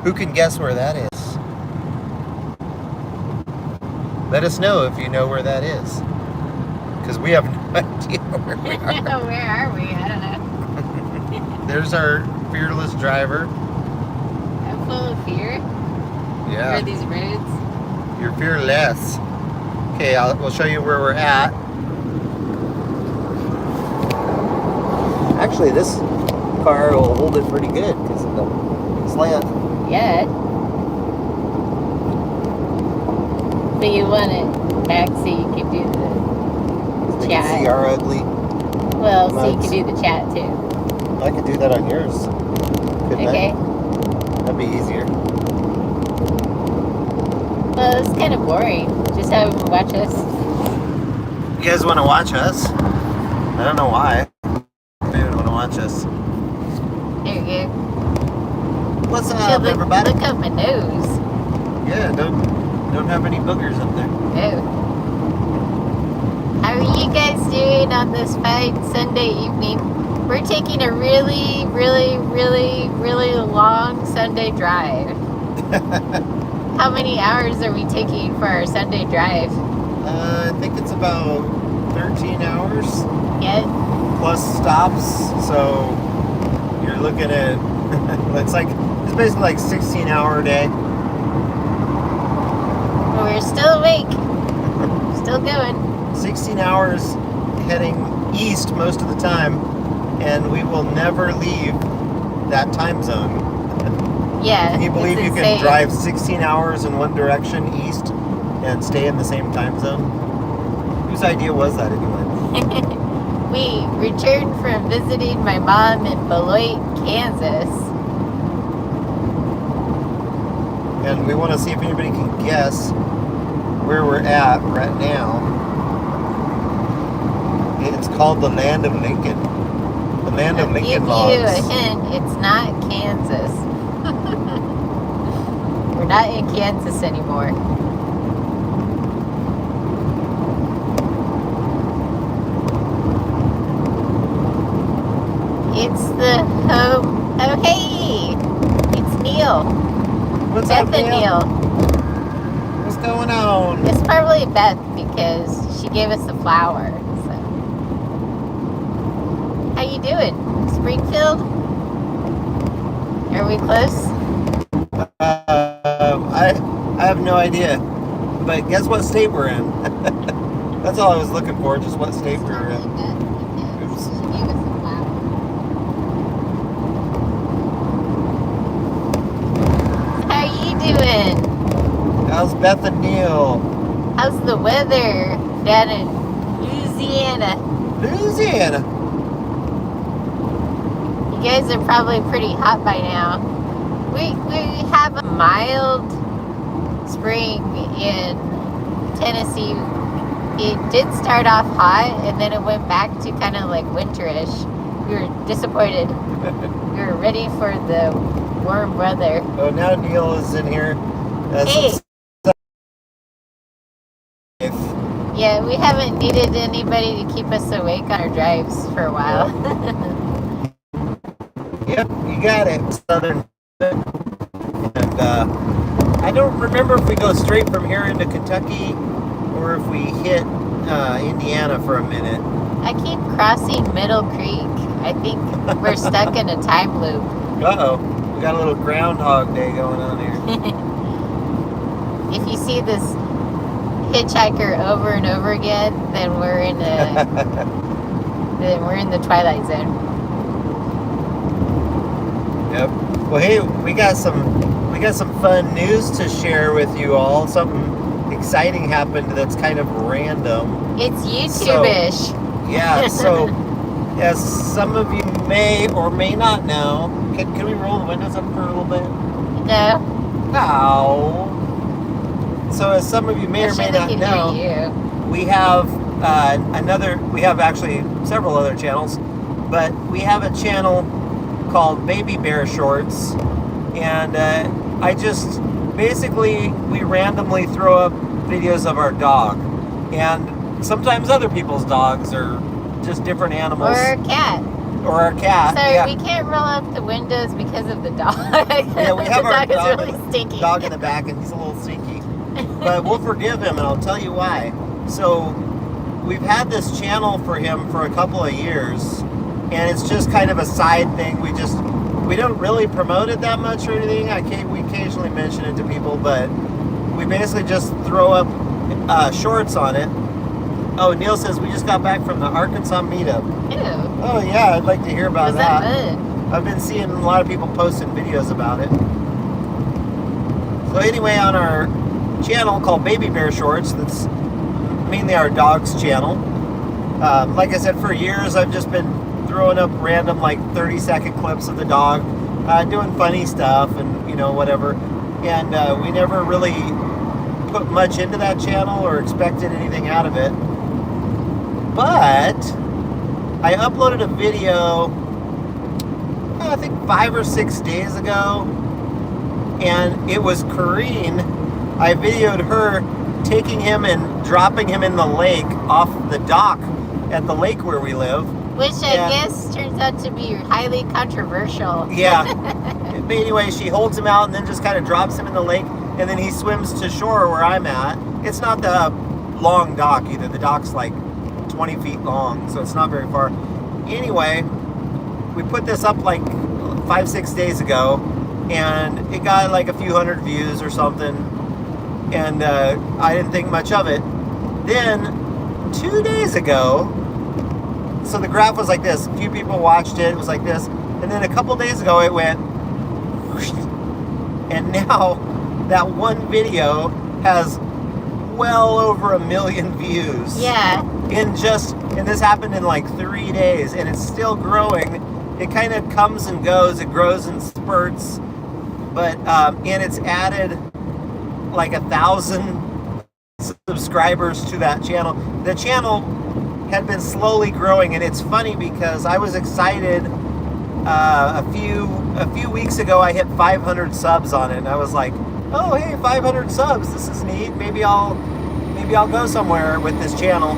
Who can guess where that is? Let us know if you know where that is. Because we have no idea where we are. Where are we? I don't know. There's our fearless driver. I'm full of fear Yeah. for these roads. You're fearless. Okay, we'll show you where we're at. Actually, this car will hold it pretty good because of the slant. Yeah. But you want it back so you can do the They chat. can see our ugly. Well, so you mugs. can do the chat too. I could do that on yours. Couldn't Okay. I? That'd be easier. Well, it's kind of boring. Just have them watch us. You guys want to watch us? I don't know why. Maybe want to watch us. There you go. What's So up, everybody? look up my nose. Yeah, don't have any boogers up there. Oh. How are you guys doing on this fine Sunday evening? We're taking a really, really, really, really long Sunday drive. How many hours are we taking for our Sunday drive? I think it's about 13 hours Yeah. plus stops. So you're looking at it's basically like 16-hour day. We're still awake. Still going. 16 hours heading east most of the time, and we will never leave that time zone. Yeah. Can you believe it's you can insane. drive 16 hours in one direction east and stay in the same time zone? Whose idea was that anyway? We returned from visiting my mom in Beloit, Kansas. And we want to see if anybody can guess where we're at right now. It's called the Land of Lincoln. The Land of I'll give Lincoln you logs. a hint. It's not Kansas. We're not in Kansas anymore. It's the home. Oh, hey! It's Neil. What's Beth up, and Neil? Neil. What's going on? It's probably Beth because she gave us a flower. So, how you doing, Springfield? Are we close? I have no idea. But guess what state we're in? That's all I was looking for, just what state we were in. Oops. She gave us a flower. How you doing? How's Beth and Neil? How's the weather down in Louisiana? Louisiana. You guys are probably pretty hot by now. We have a mild spring in Tennessee. It did start off hot and then it went back to kind of like winterish. We were disappointed. We were ready for the warm weather. Oh, now Neil is in here. Hey. Yeah, we haven't needed anybody to keep us awake on our drives for a while. Yep, you got it. Southern. And I don't remember if we go straight from here into Kentucky or if we hit Indiana for a minute. I keep crossing Middle Creek. I think we're stuck in a time loop. Uh-oh. We got a little Groundhog Day going on here. If you see this hitchhiker over and over again, then we're in the Twilight Zone. Yep. Well, hey, we got some fun news to share with you all. Something exciting happened that's kind of random. It's YouTube-ish. Yeah, so as some of you may or may not know, can we roll the windows up for a little bit? No. No. So as some of you may or may not know, we have we have actually several other channels, but we have a channel called Baby Bear Shorts, and I just basically we randomly throw up videos of our dog, and sometimes other people's dogs or just different animals. Or a cat. Or our cat. Sorry, we can't roll up the windows because of the dog. Yeah, we have our dog is really stinky. Dog in the back, and he's a little stinky. But we'll forgive him, and I'll tell you why. So we've had this channel for him for a couple of years, and it's just kind of a side thing. We don't really promote it that much or anything. We occasionally mention it to people, but we basically just throw up shorts on it. Oh, Neil says we just got back from the Arkansas meetup. Ew. Oh yeah, I'd like to hear about Was that good? I've been seeing a lot of people posting videos about it. So anyway, on our channel called Baby Bear Shorts, that's mainly our dog's channel. Like I said, for years I've just been throwing up random 30-second clips of the dog doing funny stuff and whatever. And we never really put much into that channel or expected anything out of it. But I uploaded a video, I think 5 or 6 days ago, and it was Corrine. I videoed her taking him and dropping him in the lake off the dock at the lake where we live. Which I guess turns out to be highly controversial. Yeah. But anyway, she holds him out and then just kind of drops him in the lake, and then he swims to shore where I'm at. It's not the long dock either. The dock's 20 feet long, so it's not very far. Anyway, we put this up 5-6 days ago, and it got a few hundred views or something, and I didn't think much of it. Then 2 days ago, so the graph was like this. A few people watched it. It was like this, and then a couple days ago it went, and now that one video has well over 1 million views. Yeah. And this happened in 3 days, and it's still growing. It kind of comes and goes. It grows in spurts, but and it's added 1,000 subscribers to that channel. The channel had been slowly growing, and it's funny because I was excited. A few weeks ago, I hit 500 subs on it, and I was like, "Oh, hey, 500 subs! This is neat. Maybe I'll go somewhere with this channel."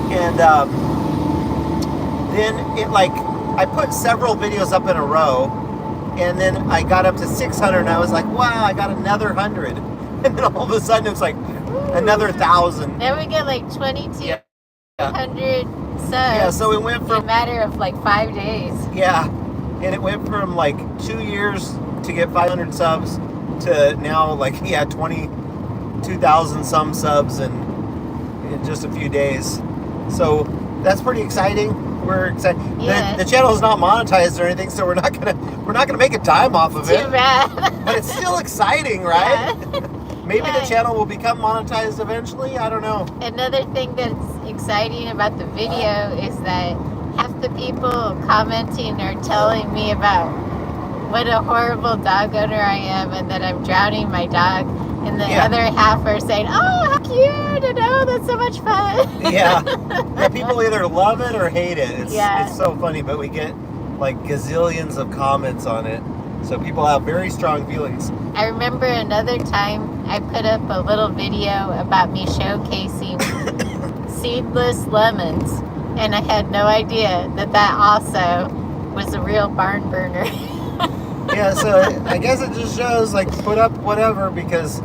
And then I put several videos up in a row, and then I got up to 600, and I was like, "Wow, I got another 100." And then all of a sudden, it's another 1,000. Then we get 2,200 subs. Yeah, so it went from in a matter of 5 days. Yeah, and it went from 2 years to get 500 subs to now 22,000 some subs in just a few days. So that's pretty exciting. We're excited. Yeah. The channel is not monetized or anything, so we're not gonna make a dime off of it. Too bad. But it's still exciting, right? Yeah. Maybe the channel will become monetized eventually. I don't know. Another thing that's exciting about the video is that half the people commenting are telling me about what a horrible dog owner I am and that I'm drowning my dog. And the other half are saying, "Oh, how cute, and oh, that's so much fun." Yeah, people either love it or hate it. It's so funny, but we get gazillions of comments on it. So people have very strong feelings. I remember another time I put up a little video about me showcasing seedless lemons, and I had no idea that also was a real barn burner. Yeah, so I guess it just shows put up whatever, because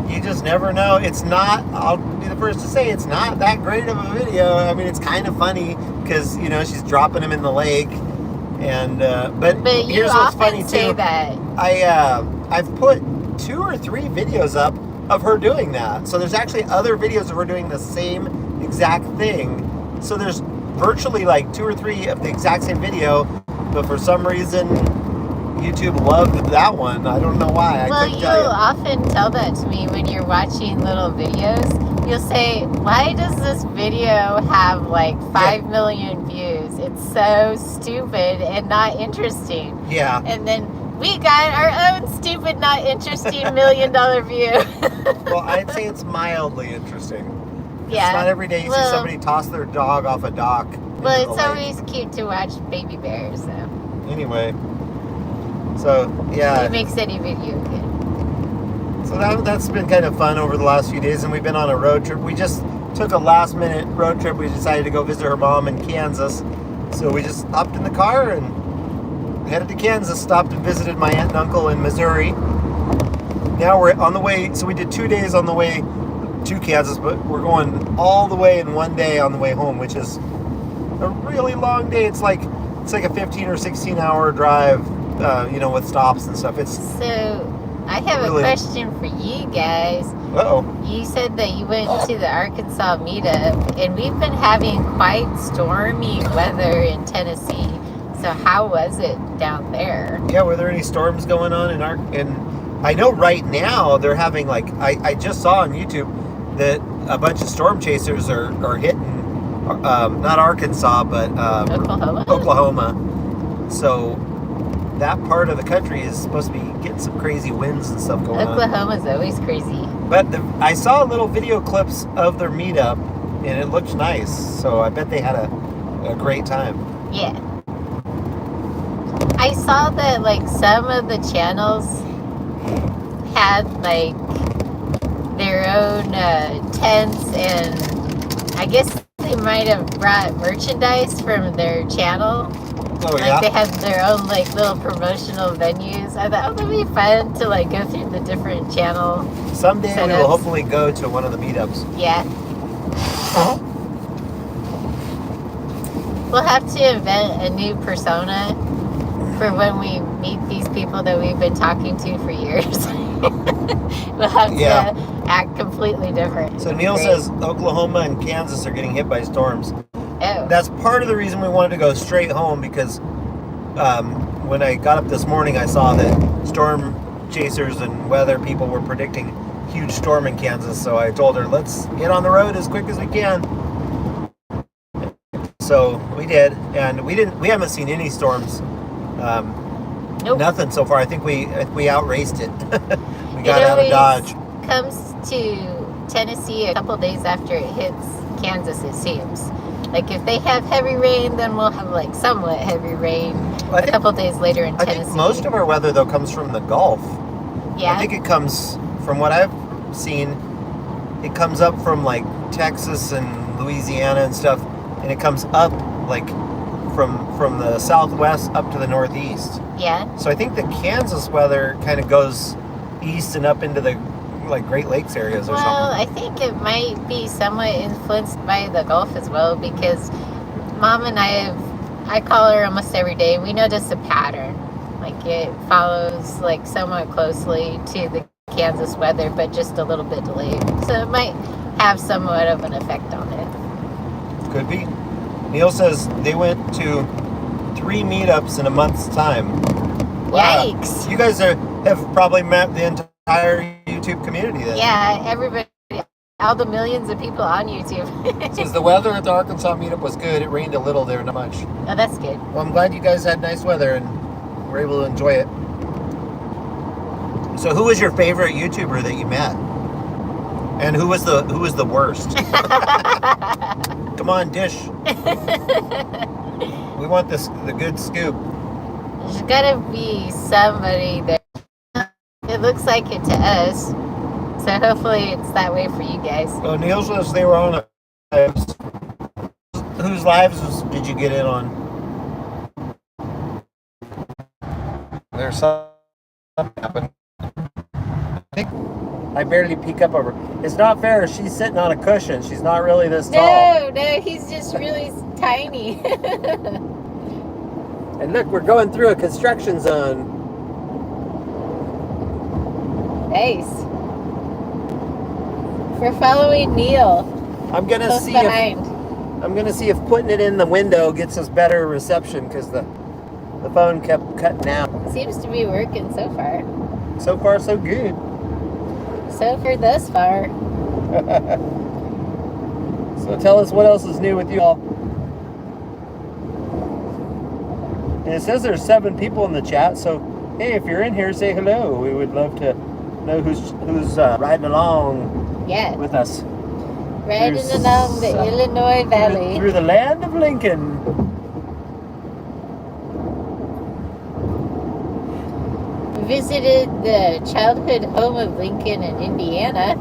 you just never know. It's not, I'll be the first to say, it's not that great of a video. I mean, it's kind of funny because she's dropping him in the lake, and but here's what's funny too. That I've put 2 or 3 videos up of her doing that. So there's actually other videos of her doing the same exact thing. So there's virtually 2 or 3 of the exact same video, but for some reason YouTube loved that one. I don't know why. Well, you'll often tell that to me when you're watching little videos. You'll say, "Why does this video have 5 million views? It's so stupid and not interesting." Yeah. And then we got our own stupid, not interesting $1 million view. Well, I'd say it's mildly interesting. Yeah. It's not every day you see somebody toss their dog off a dock. Well, it's always cute to watch baby bears, so. Anyway. So, yeah. It makes any video good. So that's been kind of fun over the last few days, and we've been on a road trip. We just took a last-minute road trip. We decided to go visit her mom in Kansas, So we just hopped in the car and headed to Kansas, stopped and visited my aunt and uncle in Missouri. Now we're on the way, so we did 2 days on the way to Kansas, but we're going all the way in 1 day on the way home, which is a really long day. It's like a 15 or 16 hour drive, with stops and stuff. So I have a question for you guys. Uh-oh. You said that you went to the Arkansas meetup, and we've been having quite stormy weather in Tennessee. So how was it down there? Yeah, were there any storms going on in I know right now they're having I just saw on YouTube that a bunch of storm chasers are hitting not Arkansas but Oklahoma. So that part of the country is supposed to be getting some crazy winds and stuff going on. Oklahoma's always crazy. But I saw little video clips of their meetup, and it looked nice. So I bet they had a great time. Yeah. I saw that some of the channels had their own tents, and I guess they might have brought merchandise from their channel. Oh, yeah. They had their own little promotional venues. I thought, that'd be fun to go through the different channel. Someday setups. we will hopefully go to one of the meetups. Yeah. We'll have to invent a new persona for when we meet these people that we've been talking to for years. We'll have to act completely different. So Neil says Oklahoma and Kansas are getting hit by storms. Oh. That's part of the reason we wanted to go straight home, because when I got up this morning, I saw that storm chasers and weather people were predicting huge storm in Kansas. So I told her, let's get on the road as quick as we can. So we did, and we haven't seen any storms. Nope. Nothing so far. I think we outraced it. We got out of Dodge. Comes to Tennessee a couple days after it hits Kansas, it seems. If they have heavy rain, then we'll have somewhat heavy rain a couple days later in Tennessee. I think most of our weather though comes from the Gulf. Yeah. I think it comes from what I've seen. It comes up from Texas and Louisiana and stuff, and it comes up from the southwest up to the northeast. Yeah. So I think the Kansas weather kind of goes east and up into the Great Lakes areas or something. Well, I think it might be somewhat influenced by the Gulf as well, because Mom and I call her almost every day. We notice a pattern. It follows somewhat closely to the Kansas weather, but just a little bit delayed. So it might have somewhat of an effect on it. Could be. Neil says they went to 3 meetups in a month's time. Wow. Yikes. You guys have probably met the entire YouTube community then. Yeah, everybody, all the millions of people on YouTube. Says the weather at the Arkansas meetup was good. It rained a little there, not much. Oh, that's good. Well, I'm glad you guys had nice weather and were able to enjoy it. So who was your favorite YouTuber that you met? And who was the worst? Come on, dish. We want the good scoop. There's gotta be somebody that it looks like it to us. So hopefully it's that way for you guys. Oh, Neil says they were on lives. Whose lives did you get in on? There's something happened. I think I barely peek up over. It's not fair. She's sitting on a cushion. She's not really this tall. No, he's just really tiny. And look, we're going through a construction zone. Nice. We're following Neil. I'm gonna see if putting it in the window gets us better reception, because the phone kept cutting out. Seems to be working so far. So far, so good. So far, thus far. So tell us what else is new with you all. And it says there's 7 people in the chat, so hey, if you're in here, say hello. We would love to know who's riding along with us. Riding along the Illinois Valley. Through the land of Lincoln. Visited the childhood home of Lincoln in Indiana.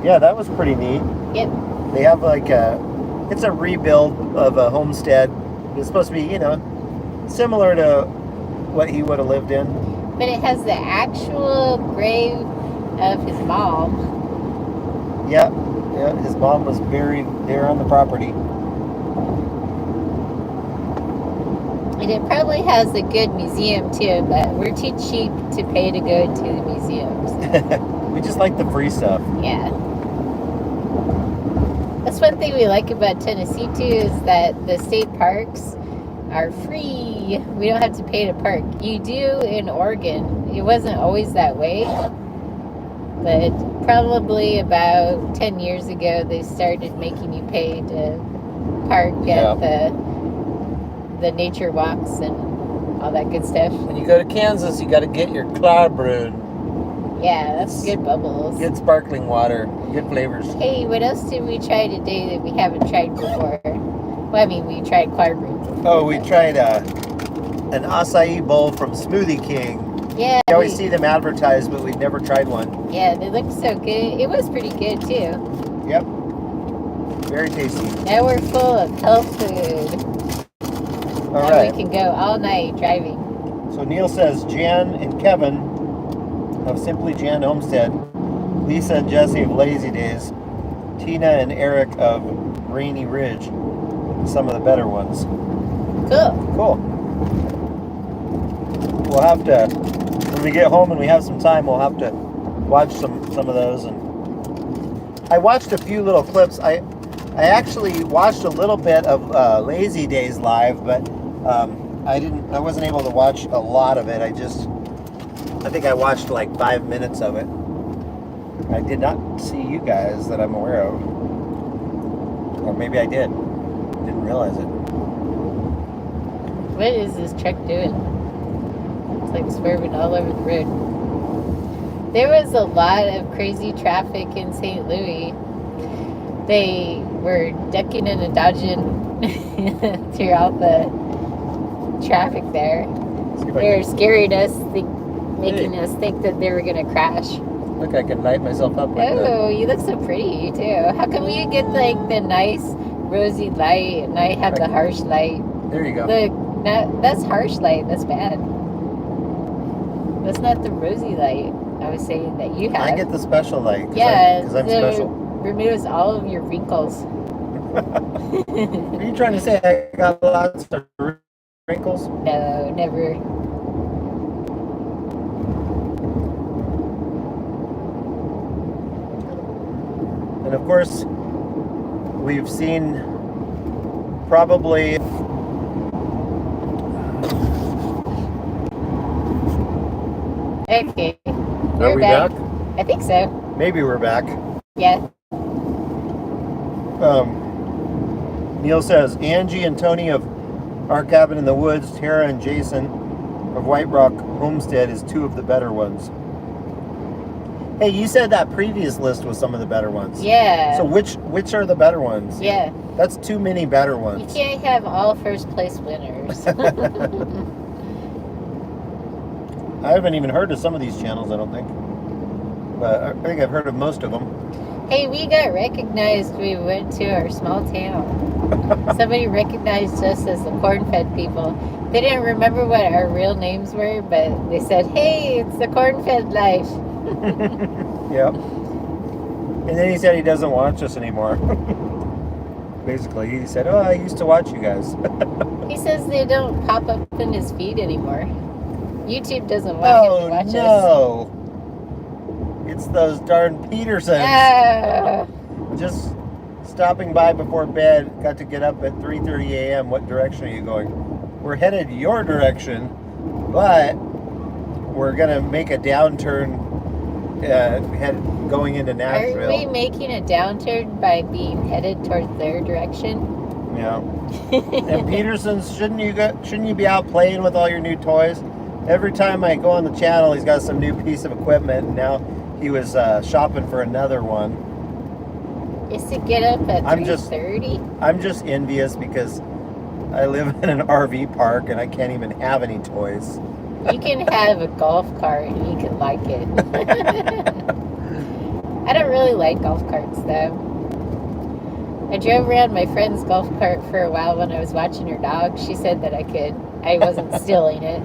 Yeah, that was pretty neat. Yep. They have like It's a rebuild of a homestead. It's supposed to be, similar to what he would have lived in. But it has the actual grave of his mom. Yeah, his mom was buried there on the property. And it probably has a good museum too, but we're too cheap to pay to go to the museums. We just like the free stuff. Yeah. That's one thing we like about Tennessee too, is that the state parks are free. We don't have to pay to park. You do in Oregon. It wasn't always that way, but probably about 10 years ago they started making you pay to park at the nature walks and all that good stuff. When you go to Kansas, you got to get your Cloudbrew. Yeah, that's good bubbles. Good sparkling water, good flavors. Hey, what else did we try today that we haven't tried before? Well, I mean, we tried Cloudbrew before. Oh, we tried an acai bowl from Smoothie King. Yeah. We always see them advertised, but we've never tried one. Yeah, they look so good. It was pretty good, too. Yep. Very tasty. Now we're full of health food. All now right. we can go all night driving. So Neil says Jan and Kevin of Simply Jan Homestead, Lisa and Jesse of Lazy Days, Tina and Eric of Rainy Ridge, some of the better ones. Cool. We'll have to, when we get home and we have some time, we'll have to watch some of those. And I watched a few little clips. I actually watched a little bit of Lazy Days live, but I wasn't able to watch a lot of it. I think I watched like 5 minutes of it. I did not see you guys that I'm aware of. Or maybe I did. Didn't realize it. What is this truck doing? It's like swerving all over the road. There was a lot of crazy traffic in St. Louis. They were ducking and dodging throughout the traffic there. They were scaring us, making us think that they were going to crash. Look, I can light myself up like that. Oh, you look so pretty, too. How come you get, like, the nice rosy light and I have the harsh light? There you go. Look, that's harsh light. That's bad. That's not the rosy light I was saying that you have. I get the special light. Yeah, because I'm special. Removes all of your wrinkles. Are you trying to say I got lots of wrinkles? No, never. And of course, we've seen probably Okay. Are we back? I think so. Maybe we're back. Yeah. Neil says Angie and Tony of Our Cabin in the Woods, Tara and Jason of White Rock Homestead is two of the better ones. Hey, you said that previous list was some of the better ones. Yeah. So which are the better ones? Yeah. That's too many better ones. You can't have all first place winners. I haven't even heard of some of these channels, I don't think. But I think I've heard of most of them. Hey, we got recognized. We went to our small town. Somebody recognized us as the corn-fed people. They didn't remember what our real names were, but they said, hey, it's the corn-fed life. Yep. And then he said he doesn't watch us anymore. Basically, he said, oh, I used to watch you guys. He says they don't pop up in his feed anymore. YouTube doesn't want him to watch us. No. It's those darn Petersons. Just stopping by before bed. Got to get up at 3:30 a.m. What direction are you going? We're headed your direction, but we're going to make a downturn going into Nashville. Are we making a downturn by being headed towards their direction? Yeah. And Petersons, shouldn't you be out playing with all your new toys? Every time I go on the channel, he's got some new piece of equipment, and now he was shopping for another one. Is to get up at 3:30? I'm just envious because I live in an RV park and I can't even have any toys. You can have a golf cart and you can like it. I don't really like golf carts though. I drove around my friend's golf cart for a while when I was watching her dog. She said that I could. I wasn't stealing it.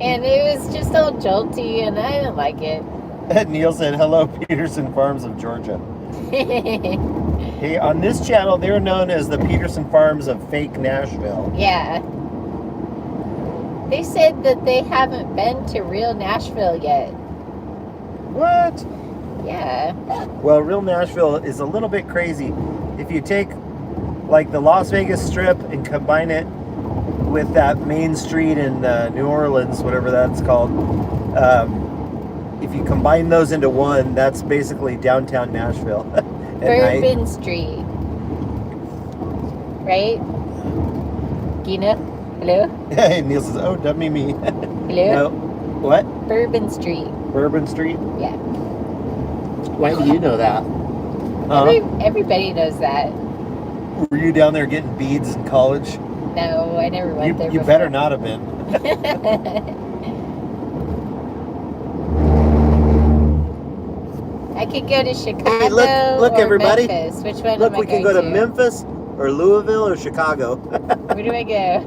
And it was just all jolty, and I didn't like it. Neil said, hello, Peterson Farms of Georgia. Hey, on this channel, they're known as the Peterson Farms of fake Nashville. Yeah. They said that they haven't been to real Nashville yet. What? Yeah. Well, real Nashville is a little bit crazy. If you take like the Las Vegas Strip and combine it with that main street in New Orleans, whatever that's called, if you combine those into one, that's basically downtown Nashville. Bourbon Street. Right? Gina? Hello? Hey, Neil says, oh, dumb me. Hello? No. What? Bourbon Street. Bourbon Street? Yeah. Why do you know that? Everybody knows that. Were you down there getting beads in college? No, I never went there You before. better not have been. I could go to Chicago Hey, look, or everybody. Memphis. Which one Look, am I we can going go to Memphis or Louisville or Chicago. Where do I go?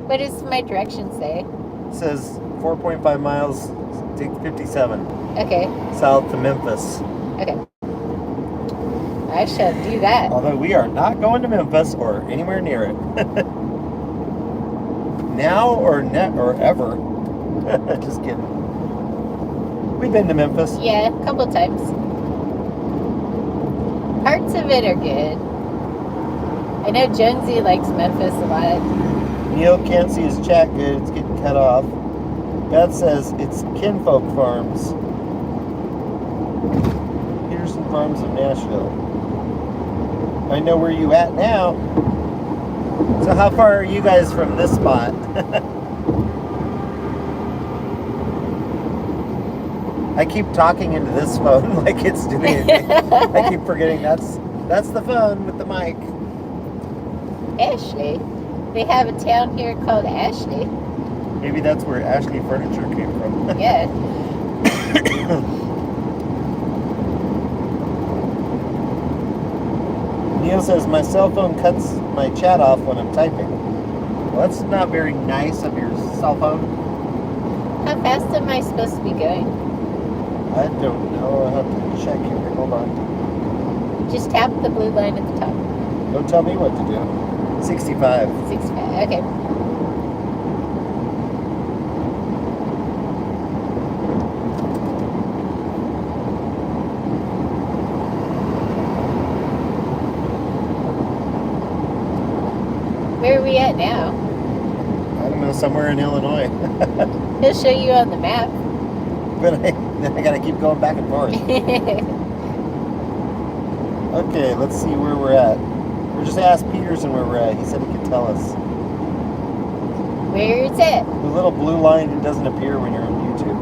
What does my directions say? It says 4.5 miles, take 57, Okay. south to Memphis. Okay. I shall do that. Although we are not going to Memphis or anywhere near it. Now or ever. Just kidding. We've been to Memphis. Yeah, a couple times. Parts of it are good. I know Jonesy likes Memphis a lot. Neil can't see his chat good. It's getting cut off. Beth says it's Kinfolk Farms. Peterson Farms of Nashville. I know where you at now. So how far are you guys from this spot? I keep talking into this phone like it's doing anything. I keep forgetting that's the phone with the mic. Ashley. They have a town here called Ashley. Maybe that's where Ashley Furniture came from. Yeah. Neil says, my cell phone cuts my chat off when I'm typing. Well, that's not very nice of your cell phone. How fast am I supposed to be going? I don't know. I'll have to check here. Hold on. Just tap the blue line at the top. Don't tell me what to do. 65. 65. Okay. Where are we at now? I don't know, somewhere in Illinois. He'll show you on the map. But I gotta keep going back and forth. Okay, let's see where we're at. We just asked Peterson where we're at. He said he could tell us. Where is it? The little blue line, it doesn't appear when you're on YouTube.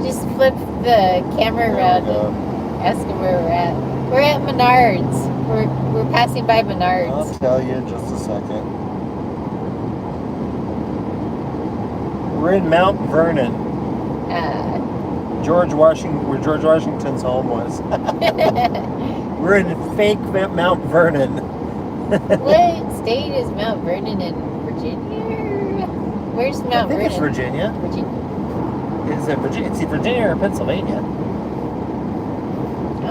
Just flip the camera There we around go. and ask him where we're at. We're at Menards. We're passing by Menards. I'll tell you in just a second. We're in Mount Vernon. Where George Washington's home was. We're in fake Mount Vernon. What state is Mount Vernon in? Virginia? Where's Mount I think Vernon? it's Virginia. Virginia. Is it Virginia? It's Virginia or Pennsylvania? I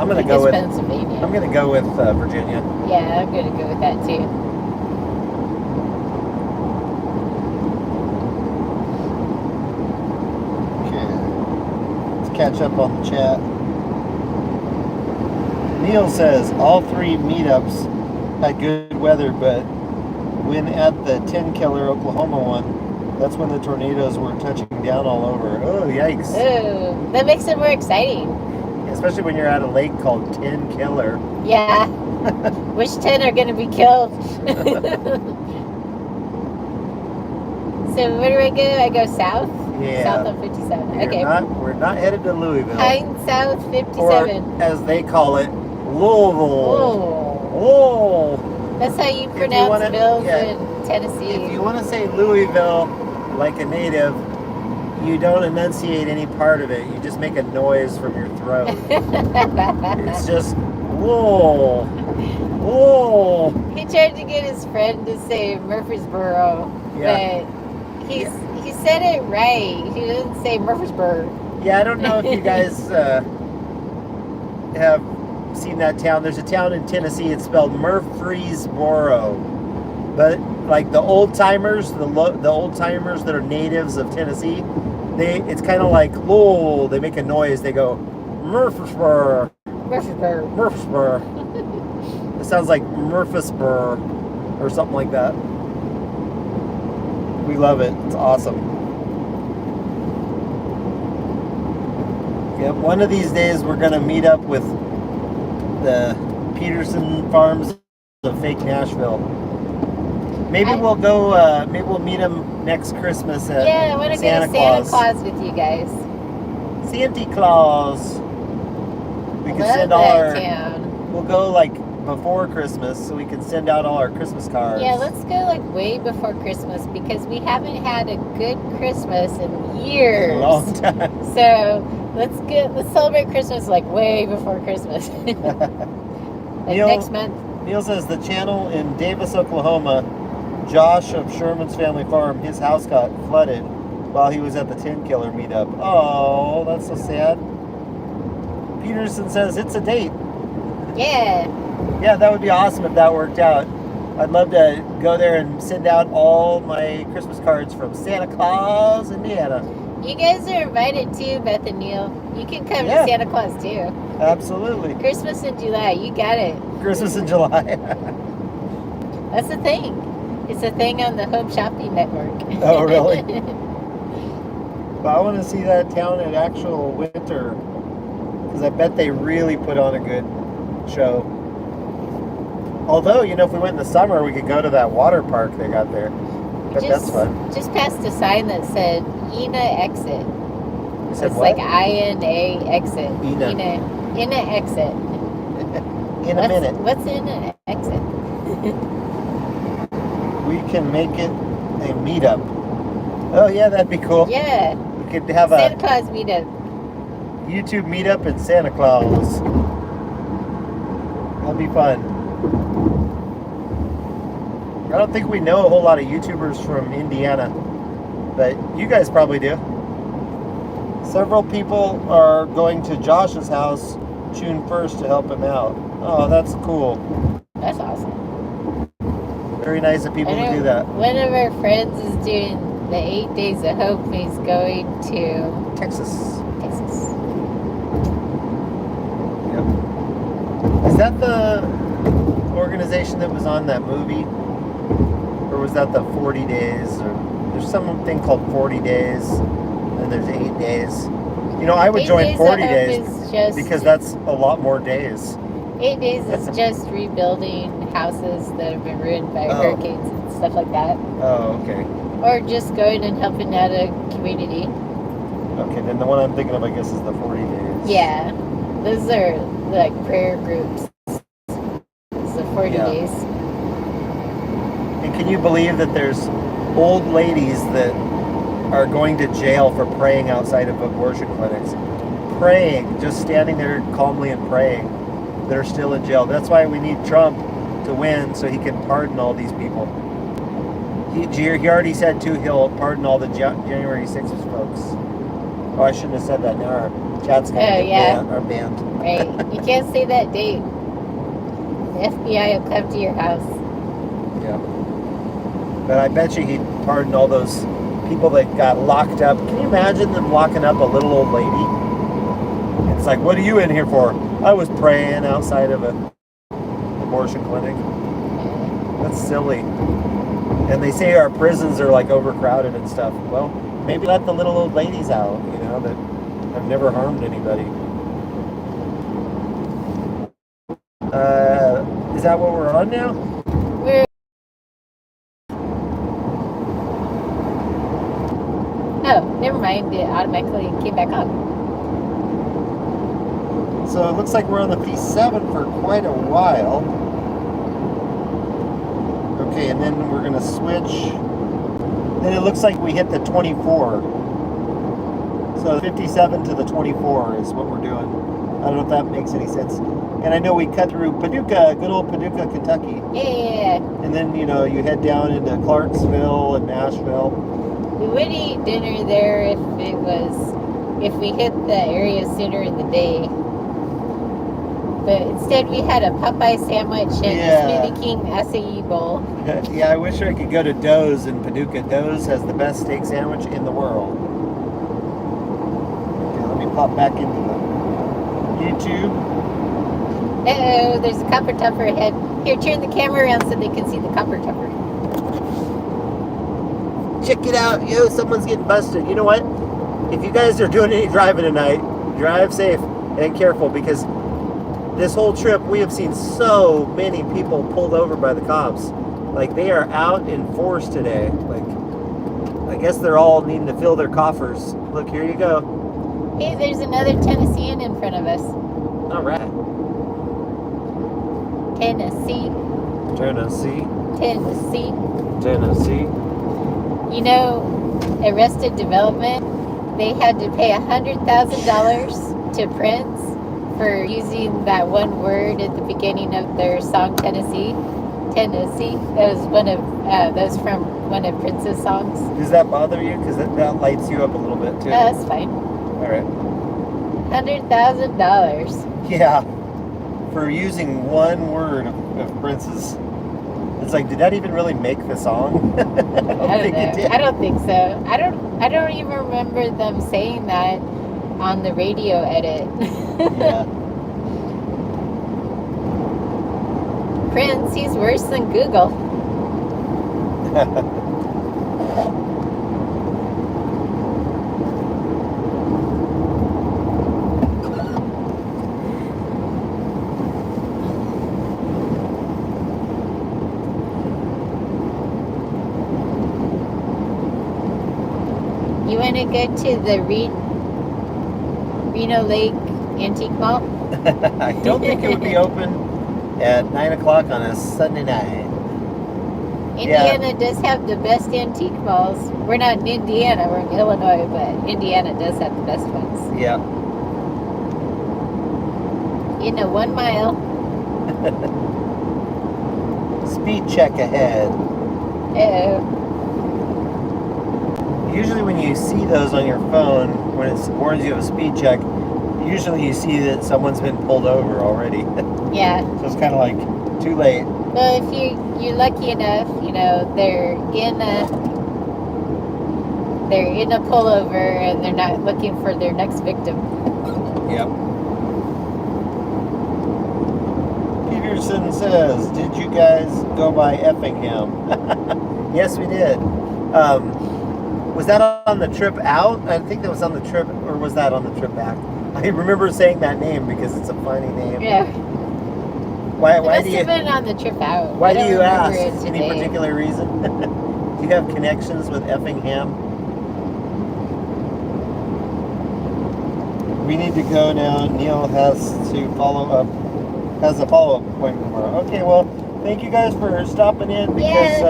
I'm gonna think go it's with Pennsylvania. I'm gonna go with Virginia. Yeah, I'm gonna go with that too. Okay. Let's catch up on the chat. Neil says all three meetups had good weather, but when at the 10 Killer Oklahoma one, that's when the tornadoes were touching down all over. Oh, yikes. Oh, that makes it more exciting. Especially when you're at a lake called 10 Killer. Yeah. Which 10 are going to be killed? So where do I go? I go south? Yeah. South of 57. Okay. We're not headed to Louisville. Pine South 57. Or, as they call it, Louisville. Oh. Oh. That's how you If you pronounce wanna- Bills yeah. in Tennessee. If you want to say Louisville like a native, you don't enunciate any part of it. You just make a noise from your throat. It's just Whoa. Whoa. He tried to get his friend to say Murfreesboro, Yeah. but he said it right. He didn't say Murfreesboro. Yeah, I don't know if you guys have seen that town. There's a town in Tennessee. It's spelled Murfreesboro, but like the old timers, the old timers that are natives of Tennessee, it's kind of like they make a noise. They go Murfreesboro, Murfreesboro, Murfreesboro. It sounds like Murfreesboro or something like that. We love it. It's awesome. Yeah, one of these days we're gonna meet up with the Peterson Farms of fake Nashville. Maybe we'll go. Maybe we'll meet them next Christmas at I want to go to Santa Claus with you guys. Santa Claus. We can send all our. Town. We'll go like before Christmas, so we can send out all our Christmas cards. Yeah, let's go like way before Christmas because we haven't had a good Christmas in years. In a long time. So let's celebrate Christmas like way before Christmas. Next month. Neil says the channel in Davis, Oklahoma, Josh of Sherman's Family Farm, his house got flooded while he was at the Tin Killer meetup. Oh, that's so sad. Peterson says it's a date. Yeah. Yeah, that would be awesome if that worked out. I'd love to go there and send out all my Christmas cards from Santa Claus, Indiana. You guys are invited too, Beth and Neil. You can come to Santa Claus too. Absolutely. Christmas in July, you got it. Christmas in July. That's the thing. It's a thing on the Home Shopping Network. Oh, really? But I want to see that town in actual winter because I bet they really put on a good show. Although, if we went in the summer, we could go to that water park they got there. But that's fun. Just passed a sign that said Ina exit. It's what? Like INA exit. Ina exit. In a minute. What's Ina exit? We can make it a meetup. Oh yeah, that'd be cool. Yeah. We could have Santa Claus meetup. YouTube meetup in Santa Claus. That'd be fun. I don't think we know a whole lot of YouTubers from Indiana, but you guys probably do. Several people are going to Josh's house June 1st to help him out. Oh, that's cool. That's awesome. Very nice of people to do that. One of our friends is doing the 8 Days of Hope. He's going to Texas. Yep. Is that the organization that was on that movie? Or was that the 40 days? Or there's something called 40 days, and there's 8 days. I would join 40 days because that's a lot more days. 8 days is just rebuilding houses that have been ruined by hurricanes and stuff like that. Oh, okay. Or just going and helping out a community. Okay, then the one I'm thinking of, I guess, is the 40 days. Yeah, those are like prayer groups. It's the 40 days. And can you believe that there's old ladies that are going to jail for praying outside of abortion clinics? Praying, just standing there calmly and praying. That are still in jail. That's why we need Trump to win so he can pardon all these people. He already said too he'll pardon all the January 6th folks. Oh, I shouldn't have said that. Now our chat's going to get banned. Right. You can't say that date. The FBI will come to your house. Yeah. But I bet you he'd pardon all those people that got locked up. Can you imagine them locking up a little old lady? It's like, what are you in here for? I was praying outside of an abortion clinic. That's silly. And they say our prisons are like overcrowded and stuff. Well, maybe let the little old ladies out, that have never harmed anybody. Is that what we're on now? Oh, never mind. It automatically came back up. So it looks like we're on the P7 for quite a while. Okay, and then we're going to switch. Then it looks like we hit the 24. So 57 to the 24 is what we're doing. I don't know if that makes any sense. And I know we cut through Paducah, good old Paducah, Kentucky. Yeah. And then, you head down into Clarksville and Nashville. We would eat dinner there if we hit the area sooner in the day. But instead we had a Popeye sandwich and a Smoothie King acai bowl. Yeah, I wish I could go to Doe's in Paducah. Doe's has the best steak sandwich in the world. Okay, let me pop back into the YouTube. Uh-oh, there's a copper topper ahead. Here, turn the camera around so they can see the copper topper. Check it out. Yo, someone's getting busted. You know what? If you guys are doing any driving tonight, drive safe and careful, because this whole trip we have seen so many people pulled over by the cops. Like, they are out in force today. Like, I guess they're all needing to fill their coffers. Look, here you go. Hey, there's another Tennessean in front of us. All right. Tennessee. Tennessee. Tennessee. Tennessee. Arrested Development, they had to pay $100,000 to Prince for using that one word at the beginning of their song Tennessee. Tennessee. That was those from one of Prince's songs. Does that bother you? Because that lights you up a little bit too. That's fine. All right. $100,000. Yeah. For using one word of Prince's. It's like, did that even really make the song? I don't think it did. I don't think so. I don't even remember them saying that on the radio edit. Yeah. Prince, he's worse than Google. You want to go to the Reno Lake Antique Mall? I don't think it would be open at 9 o'clock on a Sunday night. Indiana does have the best antique malls. We're not in Indiana, we're in Illinois, but Indiana does have the best ones. Yeah. 1 mile. Speed check ahead. Uh-oh. Usually when you see those on your phone, when it warns you of a speed check, usually you see that someone's been pulled over already. Yeah. So it's kind of like too late. Well, if you're lucky enough, they're in a pullover and they're not looking for their next victim. Yep. Peterson says, "Did you guys go by Effingham?" Yes, we did. Was that on the trip out? I think that was on the trip, or was that on the trip back? I remember saying that name because it's a funny name. Yeah. Why it must do you? have been on the trip out. Why do you ask? Any particular reason? Do you have connections with Effingham? We need to go now. Neil has a follow-up appointment tomorrow. Okay, well, thank you guys for stopping in, because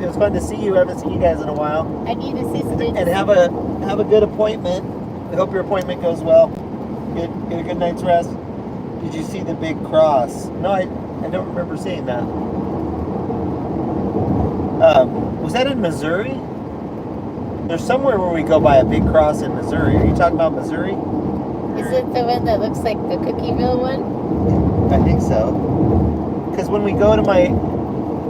it's fun to see you. I haven't seen you guys in a while. I need assistance. And have a good appointment. I hope your appointment goes well. Get a good night's rest. Did you see the big cross? No, I don't remember seeing that. Was that in Missouri? There's somewhere where we go by a big cross in Missouri. Are you talking about Missouri? Is it the one that looks like the Cookieville one? I think so. Because when we go to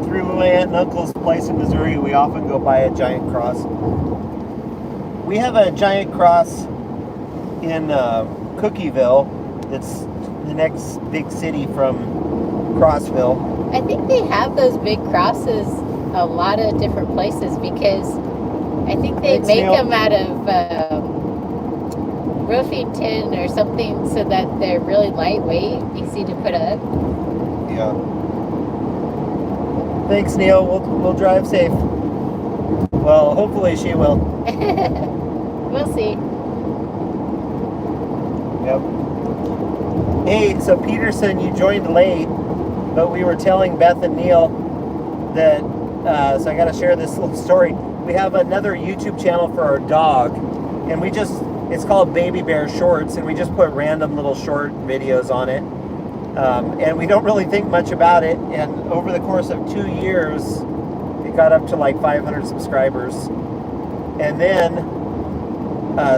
through my aunt and uncle's place in Missouri, we often go by a giant cross. We have a giant cross in Cookieville. That's the next big city from Crossville. I think they have those big crosses a lot of different places, because I think they make them out of roofing tin or something, so that they're really lightweight, easy to put up. Yeah. Thanks, Neil. We'll drive safe. Well, hopefully she will. We'll see. Yep. Hey, so Peterson, you joined late, but we were telling Beth and Neil that, so I got to share this little story. We have another YouTube channel for our dog, and it's called Baby Bear Shorts, and we just put random little short videos on it. And we don't really think much about it. And over the course of 2 years, it got up to like 500 subscribers. And then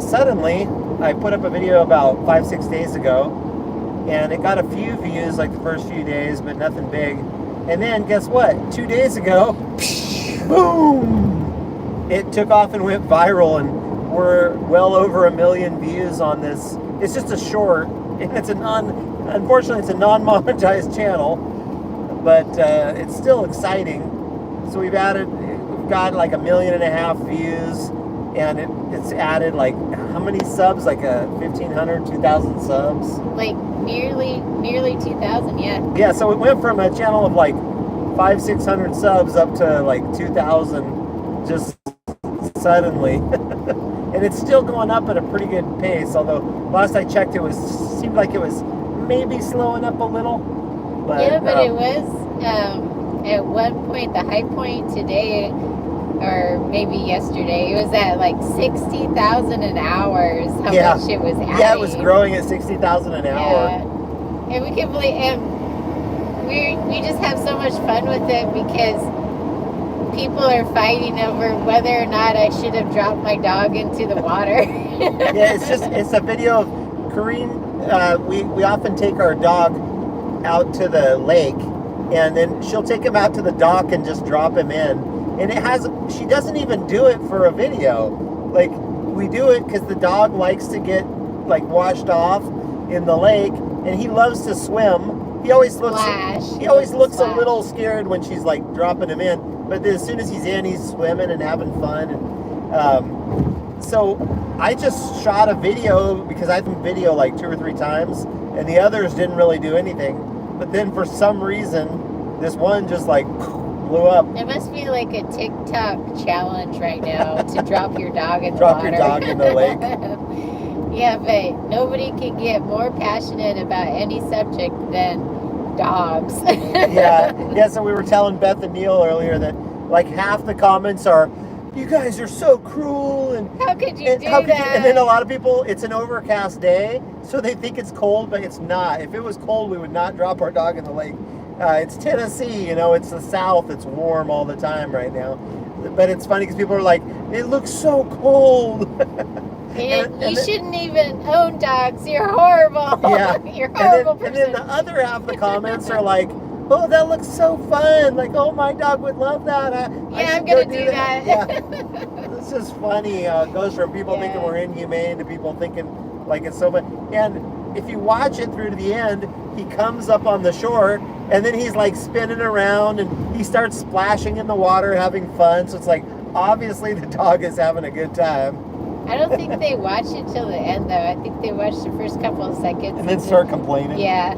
suddenly, I put up a video about 5-6 days ago, and it got a few views like the first few days, but nothing big. And then guess what? 2 days ago, boom! It took off and went viral, and we're well over 1 million views on this. It's just a short, and unfortunately, it's a non-monetized channel, but it's still exciting. So we've got like 1.5 million views, and it's added like how many subs? Like 1,500, 2,000 subs. Like nearly 2,000, yeah. Yeah, so it went from a channel of like 500-600 subs up to like 2,000 just suddenly. And it's still going up at a pretty good pace, although last I checked seemed like it was maybe slowing up a little. But, yeah, but it was at one point, the high point today, or maybe yesterday, it was at like 60,000 an hour is how much it was adding. Yeah, it was growing at 60,000 an hour. And we can believe, and we just have so much fun with it because people are fighting over whether or not I should have dropped my dog into the water. Yeah, it's a video of Corrine. We often take our dog out to the lake, and then she'll take him out to the dock and just drop him in. And she doesn't even do it for a video. Like, we do it because the dog likes to get like washed off in the lake, and he loves to swim. He always looks a little scared when she's like dropping him in. But as soon as he's in, he's swimming and having fun. And so I just shot a video because I've done video like 2 or 3 times, and the others didn't really do anything. But then for some reason, this one just like blew up. It must be like a TikTok challenge right now to drop your dog in the water. Drop your dog in the lake. Yeah, but nobody can get more passionate about any subject than dogs. Yeah. So we were telling Beth and Neil earlier that like half the comments are, "You guys are so cruel," and how could you do that? And then a lot of people, it's an overcast day, so they think it's cold, but it's not. If it was cold, we would not drop our dog in the lake. It's Tennessee, it's the South. It's warm all the time right now. But it's funny because people are like, "It looks so cold." You shouldn't even own dogs. You're horrible. Yeah. You're a horrible person. And then the other half of the comments are like, "Oh, that looks so fun. Like, oh, my dog would love that. I'm going to do that." Yeah. It's just funny. It goes from people thinking we're inhumane to people thinking like it's so fun. And if you watch it through to the end, he comes up on the shore, and then he's like spinning around, and he starts splashing in the water, having fun. So it's like, obviously the dog is having a good time. I don't think they watch it till the end, though. I think they watch the first couple of seconds. And then start complaining. Yeah.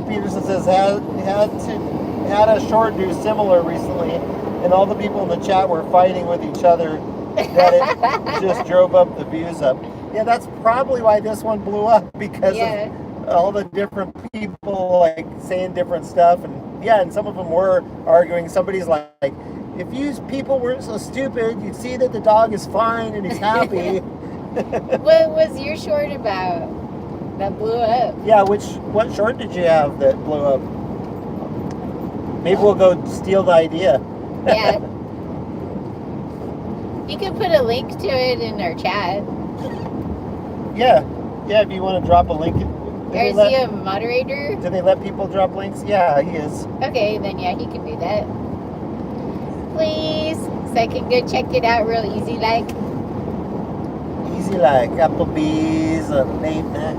Peterson says, had a short do similar recently, and all the people in the chat were fighting with each other that it just drove up the views up. Yeah, that's probably why this one blew up, because of all the different people like saying different stuff. And some of them were arguing. Somebody's like, "If you people weren't so stupid, you'd see that the dog is fine and he's happy." What was your short about that blew up? Yeah, what short did you have that blew up? Maybe we'll go steal the idea. Yeah. You can put a link to it in our chat. Yeah, if you want to drop a link. Is he a moderator? Do they let people drop links? Yeah, he is. Okay, then he can do that. Please, so I can go check it out real easy like. Easy like Applebee's late night.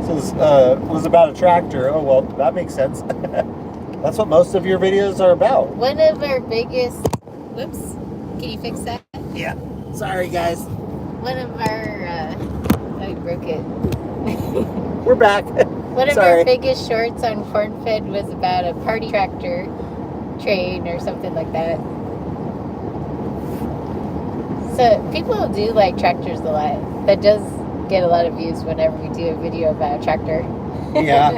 This was about a tractor. Oh well, that makes sense. That's what most of your videos are about. One of our biggest. Whoops. Can you fix that? Yeah. Sorry, guys. One of our. I broke it. We're back. One of our biggest shorts on CornFed was about a party tractor train or something like that. So people do like tractors a lot. That does get a lot of views whenever we do a video about a tractor. Yeah.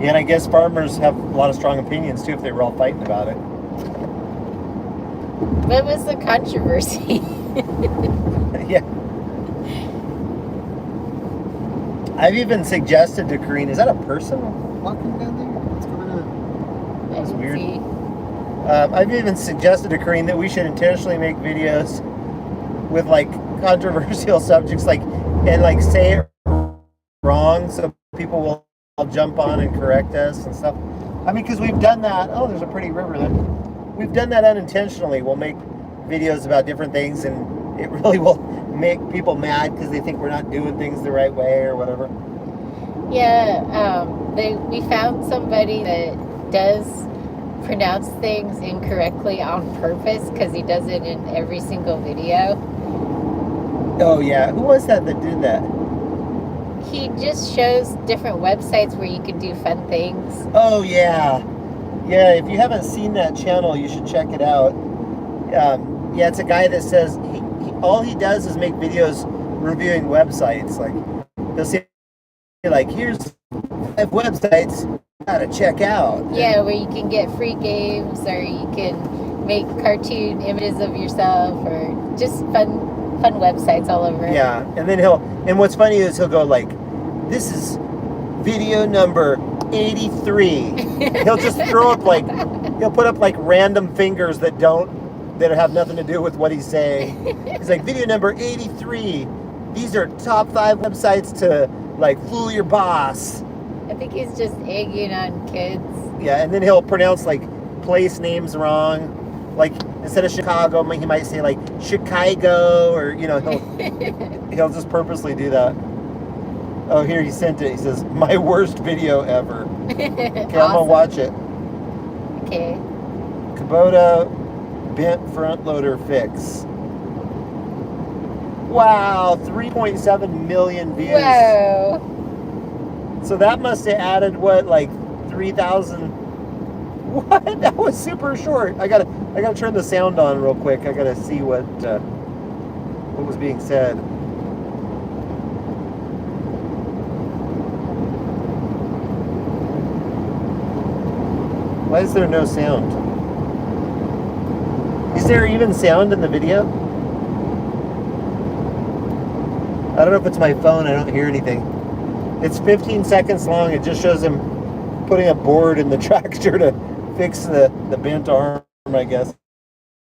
Yeah, and I guess farmers have a lot of strong opinions too if they were all fighting about it. What was the controversy? Yeah. I've even suggested to Kareen, is that a person walking down there? What's going on? That's weird. I've even suggested to Kareen that we should intentionally make videos with like controversial subjects, and say it wrong, so people will jump on and correct us and stuff. I mean, because we've done that. Oh, there's a pretty river there. We've done that unintentionally. We'll make videos about different things, and it really will make people mad because they think we're not doing things the right way or whatever. Yeah, we found somebody that does pronounce things incorrectly on purpose because he does it in every single video. Oh yeah, who was that did that? He just shows different websites where you can do fun things. Oh yeah, yeah. If you haven't seen that channel, you should check it out. Yeah, it's a guy that says all he does is make videos reviewing websites. Like he'll say, like, here's 5 websites you gotta check out. Yeah, where you can get free games, or you can make cartoon images of yourself, or just fun websites all over. Yeah, and then and what's funny is he'll go like, this is video number 83. He'll just throw up he'll put up random fingers that have nothing to do with what he's saying. He's like, video number 83. These are top 5 websites to fool your boss. I think he's just egging on kids. Yeah, and then he'll pronounce place names wrong. Instead of Chicago, he might say Chicago, or he'll just purposely do that. Oh, here he sent it. He says, my worst video ever. Okay, awesome. I'm gonna watch it. Okay. Kubota bent front loader fix. Wow, 3.7 million views. Whoa. So that must have added 3,000. What? That was super short. I gotta turn the sound on real quick. I gotta see what was being said. Why is there no sound? Is there even sound in the video? I don't know if it's my phone. I don't hear anything. It's 15 seconds long. It just shows him putting a board in the tractor to fix the bent arm, I guess.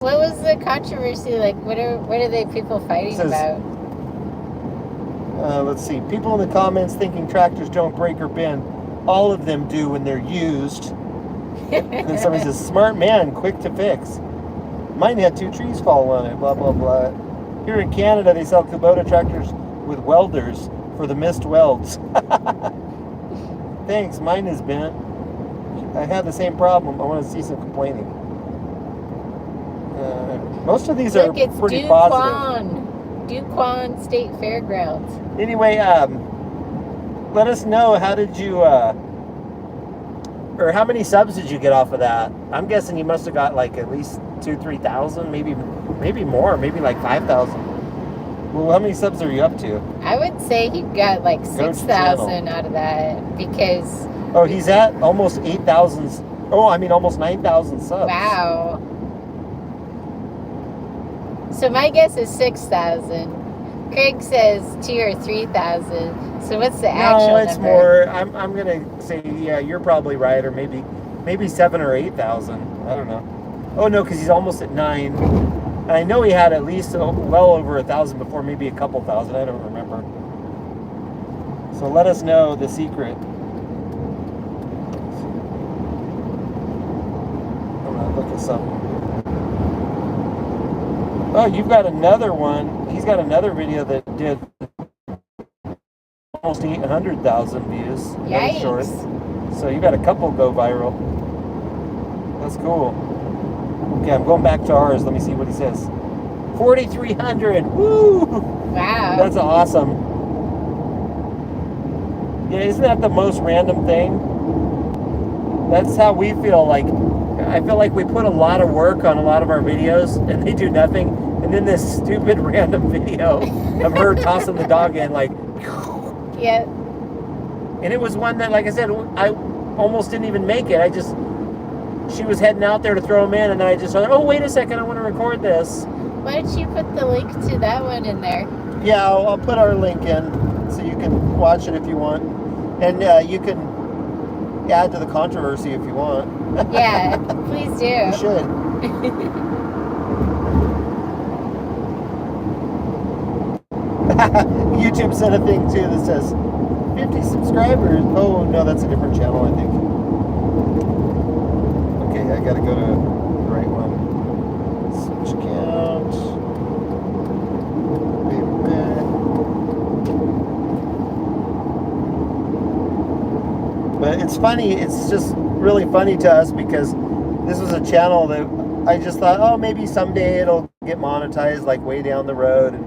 What was the controversy? What are they people fighting about? Let's see. People in the comments thinking tractors don't break or bend. All of them do when they're used. And then somebody says, smart man, quick to fix. Mine had 2 trees fall on it, blah, blah, blah. Here in Canada, they sell Kubota tractors with welders for the missed welds. Thanks, mine is bent. I had the same problem. I want to see some complaining. Most of these are pretty positive. Duquan State Fairgrounds. Anyway, let us know, how did you, or how many subs did you get off of that? I'm guessing you must have got at least 2,000-3,000, maybe more, maybe 5,000. Well, how many subs are you up to? I would say he got 6,000 out of that, because... Oh, he's at almost 8,000. Almost 9,000 subs. Wow. So my guess is 6,000. Craig says 2,000 or 3,000. So what's the actual number? No, it's more. I'm gonna say, yeah, you're probably right, or maybe 7,000 or 8,000. I don't know. Oh no, because he's almost at 9. And I know he had at least well over 1,000 before, maybe a couple thousand. I don't remember. So let us know the secret. I'm gonna look at something. Oh, you've got another one. He's got another video that did almost 800,000 views. Yikes. Short. So you got a couple go viral. That's cool. Okay, I'm going back to ours. Let me see what he says. 4,300. Woo! Wow. That's awesome. Yeah, isn't that the most random thing? That's how we feel. I feel like we put a lot of work on a lot of our videos, and they do nothing. And then this stupid random video of her tossing the dog in, yeah. And it was one that, like I said, I almost didn't even make it. She was heading out there to throw him in, and then I just thought, oh, wait a second, I want to record this. Why don't you put the link to that one in there? Yeah, I'll put our link in. so you can watch it if you want, and you can add to the controversy if you want. Yeah, please do. You should. YouTube sent a thing too that says 50 subscribers. Oh no, that's a different channel, I think. Okay, I gotta go to the right one. Switch account. But it's funny, it's just really funny to us because this was a channel that I just thought, oh, maybe someday it'll get monetized, like way down the road, and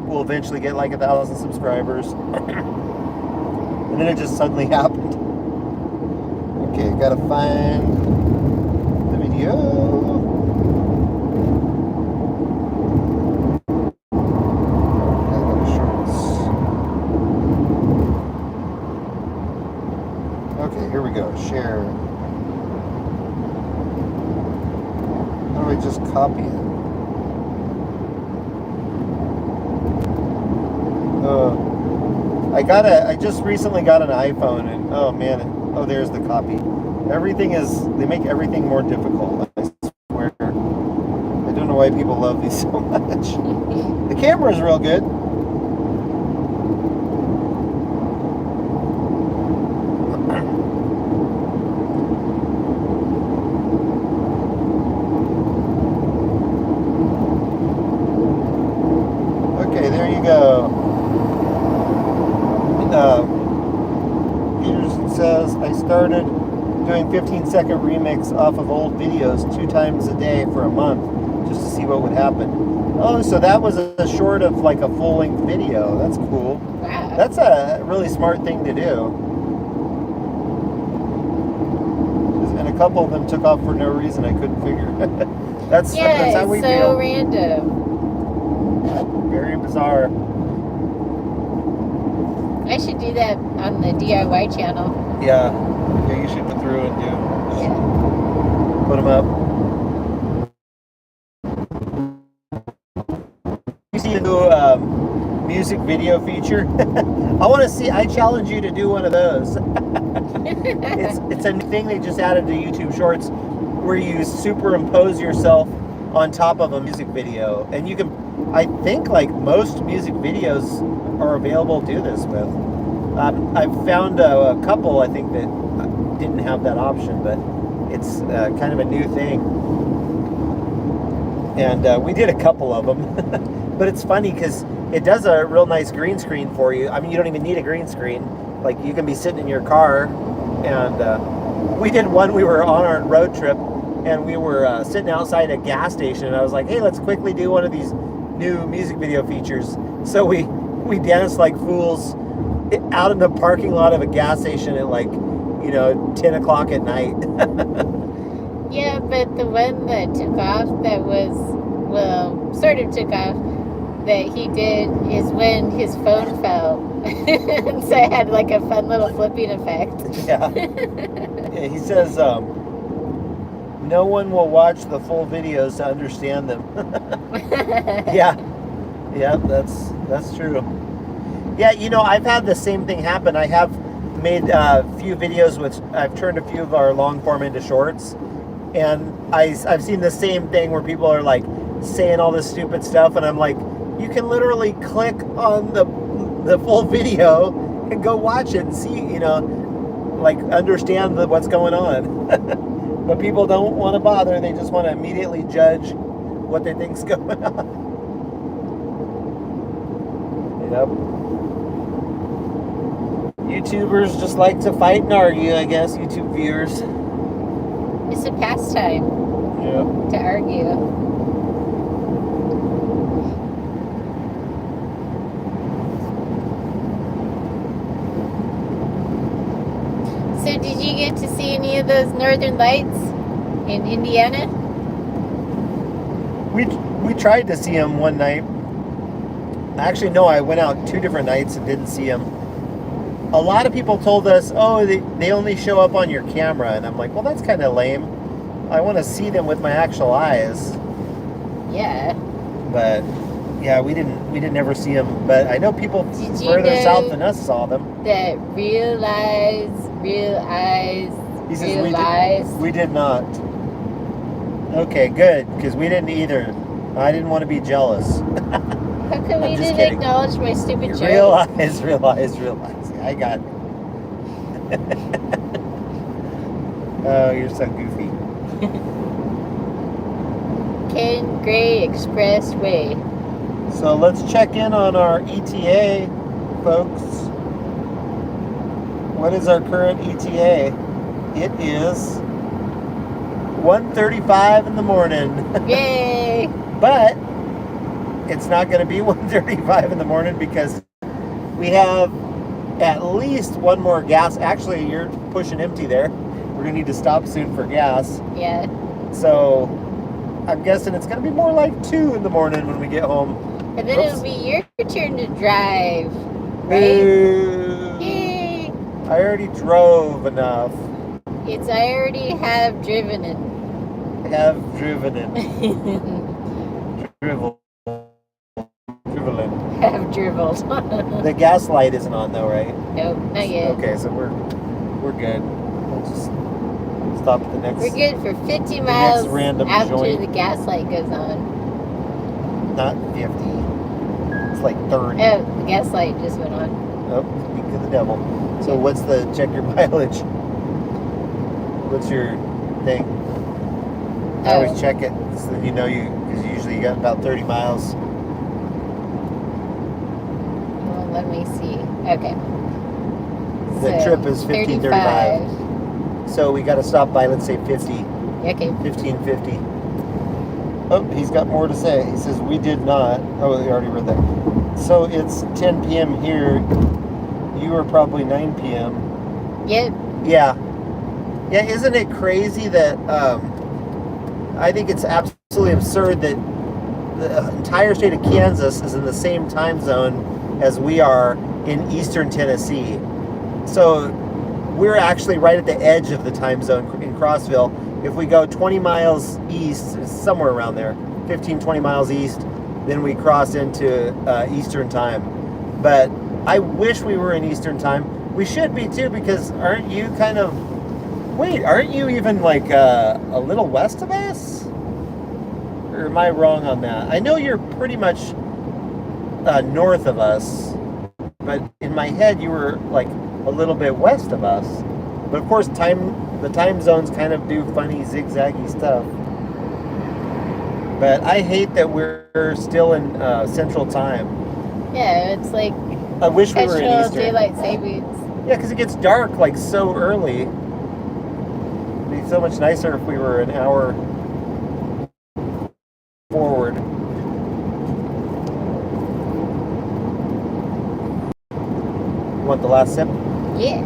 we'll eventually get like 1,000 subscribers. And then it just suddenly happened. Okay, gotta find the video. Okay, here we go. Share. How do I just copy it? I just recently got an iPhone, and oh man, oh, there's the copy. They make everything more difficult, I swear. I don't know why people love these so much. The camera is real good. Okay, there you go. Peterson says, I started doing 15-second remix off of old videos 2 times a day for a month just to see what would happen. Oh, so that was a short of like a full-length video. That's cool. Wow. That's a really smart thing to do. And a couple of them took off for no reason. I couldn't figure. that's how we so feel. Random. Very bizarre. I should do that on the DIY channel. Yeah, you should go through and do. Yeah. Put them up. You see the new music video feature? I want to see. I challenge you to do one of those. It's a new thing they just added to YouTube Shorts, where you superimpose yourself on top of a music video, and you can. I think like most music videos are available to do this with. I've found a couple, I think, that didn't have that option, but it's kind of a new thing. And we did a couple of them. But it's funny because it does a real nice green screen for you. I mean, you don't even need a green screen. Like, you can be sitting in your car. And we did one, we were on our road trip, and we were sitting outside a gas station, and I was like, hey, let's quickly do one of these new music video features. So we danced like fools out in the parking lot of a gas station at like, 10 o'clock at night. Yeah, but the one that took off, that was, well, sort of took off, that he did is when his phone fell. And so I had like a fun little flipping effect. Yeah. Yeah, he says, no one will watch the full videos to understand them. Yeah, that's true. Yeah, I've had the same thing happen. I have made a few videos which I've turned a few of our long form into shorts, and I've seen the same thing where people are like saying all this stupid stuff, and I'm like, you can literally click on the full video and go watch it and see, like understand what's going on. But people don't want to bother. They just want to immediately judge what they think's going on. Yep. YouTubers just like to fight and argue, I guess, YouTube viewers. It's a pastime. Yeah. To argue. So did you get to see any of those northern lights in Indiana? We tried to see them one night. Actually, no, I went out 2 different nights and didn't see them. A lot of people told us, oh, they only show up on your camera. And I'm like, well, that's kind of lame. I want to see them with my actual eyes. Yeah. But Yeah, we didn't ever see them, but I know people further south than us saw them. That real eyes. He says we did not. Okay, good, because we didn't either. I didn't want to be jealous. How come we didn't acknowledge my stupid joke? Realize. I got it. Oh, you're so goofy. Ken Gray Expressway. So let's check in on our ETA, folks. What is our current ETA? It is 1:35 in the morning. Yay! But it's not going to be 1:35 in the morning because we have at least one more gas. Actually, you're pushing empty there. We're going to need to stop soon for gas. Yeah. So I'm guessing it's going to be more like 2 in the morning when we get home. And then it'll be your turn to drive. Right? Yay! I already drove enough. I already have driven it. Have driven it. Driveling. Have dribbled. The gas light isn't on though, right? Nope, not yet. Okay, so we're good. We'll just stop at the next. We're good for 50 miles random after joint. the gas light goes on. Not 50. It's like 30. Oh, the gas light just went on. Oh, speak to the devil. So what's the check your mileage? What's your thing? I always check it so that because usually you got about 30 miles. Well, let me see. Okay. The trip is 15:35. So we got to stop by, let's say 50. Okay. 15:50. Oh, he's got more to say. He says, we did not. Oh, we already read that. So it's 10 p.m. here. You are probably 9 p.m. Yep. Yeah. Yeah, isn't it crazy that I think it's absolutely absurd that the entire state of Kansas is in the same time zone as we are in eastern Tennessee. So we're actually right at the edge of the time zone in Crossville. If we go 20 miles east, somewhere around there, 15, 20 miles east, then we cross into Eastern time. But I wish we were in Eastern time. We should be too, because aren't you even like a little west of us? Or am I wrong on that? I know you're pretty much north of us, but in my head you were like a little bit west of us. But of course, the time zones kind of do funny zigzaggy stuff. But I hate that we're still in Central Time. Yeah, it's like I wish we were in Eastern. daylight savings. Yeah, because it gets dark like so early. It'd be so much nicer if we were an hour forward. You want the last sip? Yeah.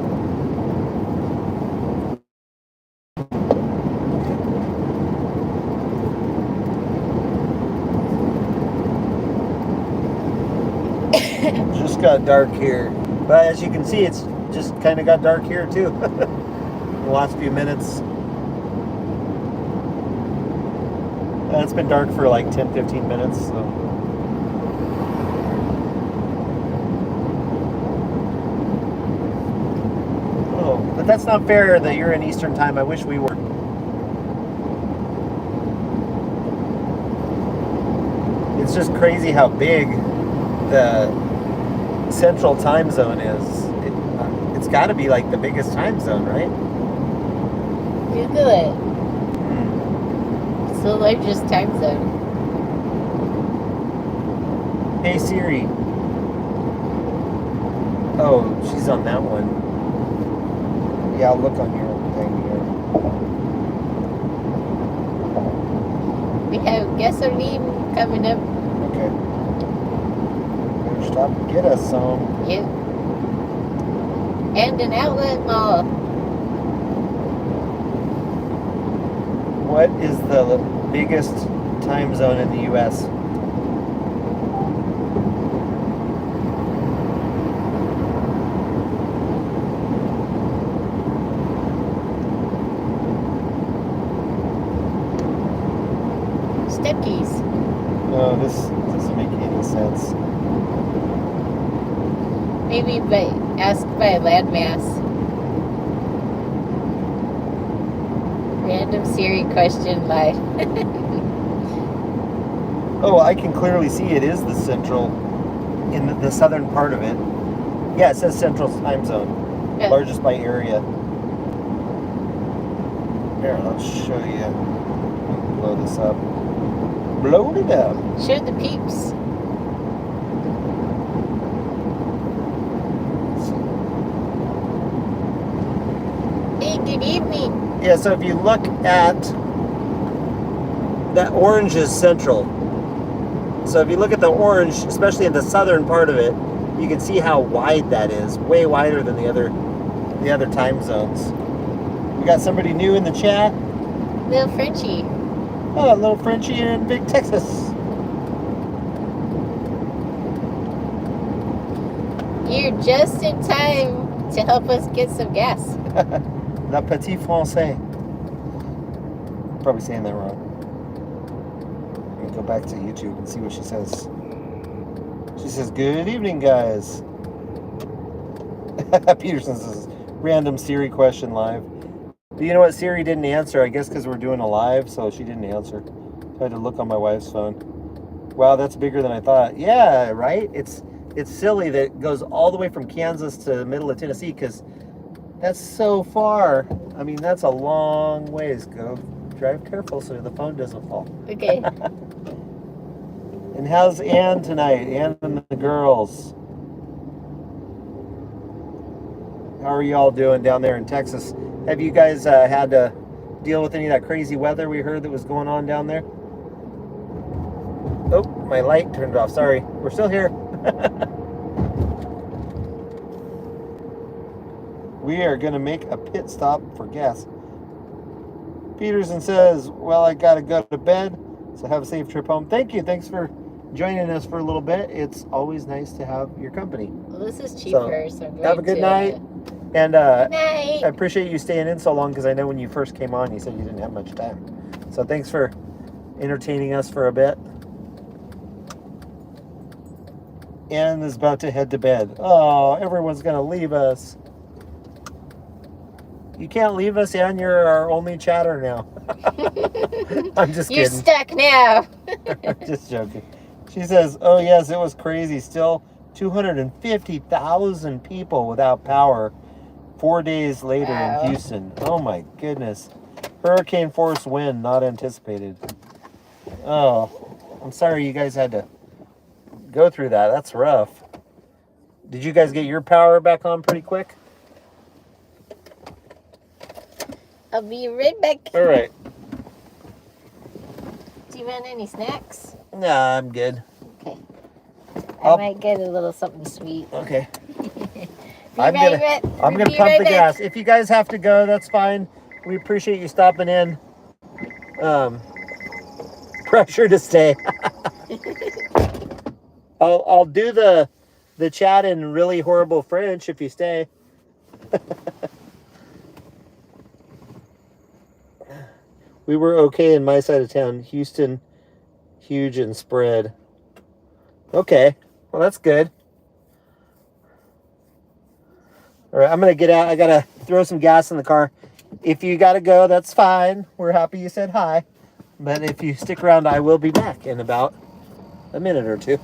Just got dark here. But as you can see, it's just kind of got dark here too. The last few minutes. It's been dark for like 10-15 minutes. So. Oh, but that's not fair that you're in Eastern time. I wish we were. It's just crazy how big the Central time zone is. It's got to be like the biggest time zone, right? Google it. It's the largest time zone. Hey Siri. Oh, she's on that one. Yeah, I'll look on your thing here. We have gasoline coming up. Okay. Better stop and get us some. Yep. And an outlet mall. What is the biggest time zone in the U.S.? Step keys. No, this doesn't make any sense. Maybe ask by landmass. Random Siri question live. Oh, I can clearly see it is the central, in the southern part of it. Yeah, it says central time zone, Yeah. largest by area. Here, I'll show you. Blow this up. Blow it up. Show the peeps. Hey, good evening. Yeah, so if you look at that orange is central. So if you look at the orange, especially in the southern part of it, you can see how wide that is. Way wider than the other time zones. We got somebody new in the chat. Little Frenchie. Oh, little Frenchie in Big Texas. You're just in time to help us get some gas. La Petit Français. Probably saying that wrong. Let me go back to YouTube and see what she says. She says, "Good evening, guys." Peterson says, "Random Siri question live." But you know what? Siri didn't answer. I guess because we're doing a live, so she didn't answer. I had to look on my wife's phone. Wow, that's bigger than I thought. Yeah, right? It's silly that it goes all the way from Kansas to the middle of Tennessee because that's so far. I mean, that's a long ways. Go drive careful so the phone doesn't fall. Okay. And how's Ann tonight? Ann and the girls. How are y'all doing down there in Texas? Have you guys had to deal with any of that crazy weather we heard that was going on down there? Oh, my light turned off. Sorry. We're still here. We are going to make a pit stop for gas. Peterson says, well, I got to go to bed, so have a safe trip home. Thank you. Thanks for joining us for a little bit. It's always nice to have your company. Well, this is cheaper, so I'm going have a good night. And good night. I appreciate you staying in so long because I know when you first came on, you said you didn't have much time. So thanks for entertaining us for a bit. Ann is about to head to bed. Oh, everyone's going to leave us. You can't leave us, Ann. You're our only chatter now. I'm just kidding. You're stuck now. Just joking. She says, oh, yes, it was crazy. Still 250,000 people without power 4 days later in Houston. Oh, my goodness. Hurricane force wind not anticipated. Oh, I'm sorry you guys had to go through that. That's rough. Did you guys get your power back on pretty quick? I'll be right back. All right. Do you want any snacks? Nah, I'm good. Okay. I might get a little something sweet. Okay. I'm gonna pump the gas. If you guys have to go, that's fine. We appreciate you stopping in. Pressure to stay. I'll do the chat in really horrible French if you stay. We were okay in my side of town. Houston, huge and spread. Okay. Well, that's good. All right, I'm going to get out. I got to throw some gas in the car. If you got to go, that's fine. We're happy you said hi. But if you stick around, I will be back in about a minute or two.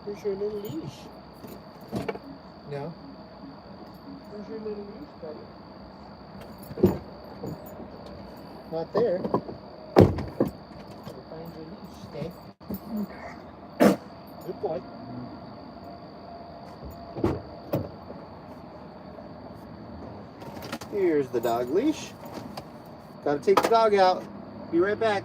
Where's your little leash? No. Where's your little leash, buddy? Not there. We'll find your leash, okay? Good boy. Here's the dog leash. Gotta take the dog out. Be right back.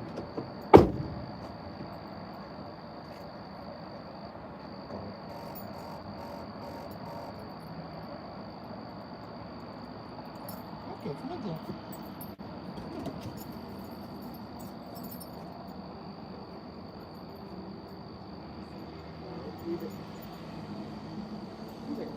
Okay, come on, dear. Leave it. Leave it.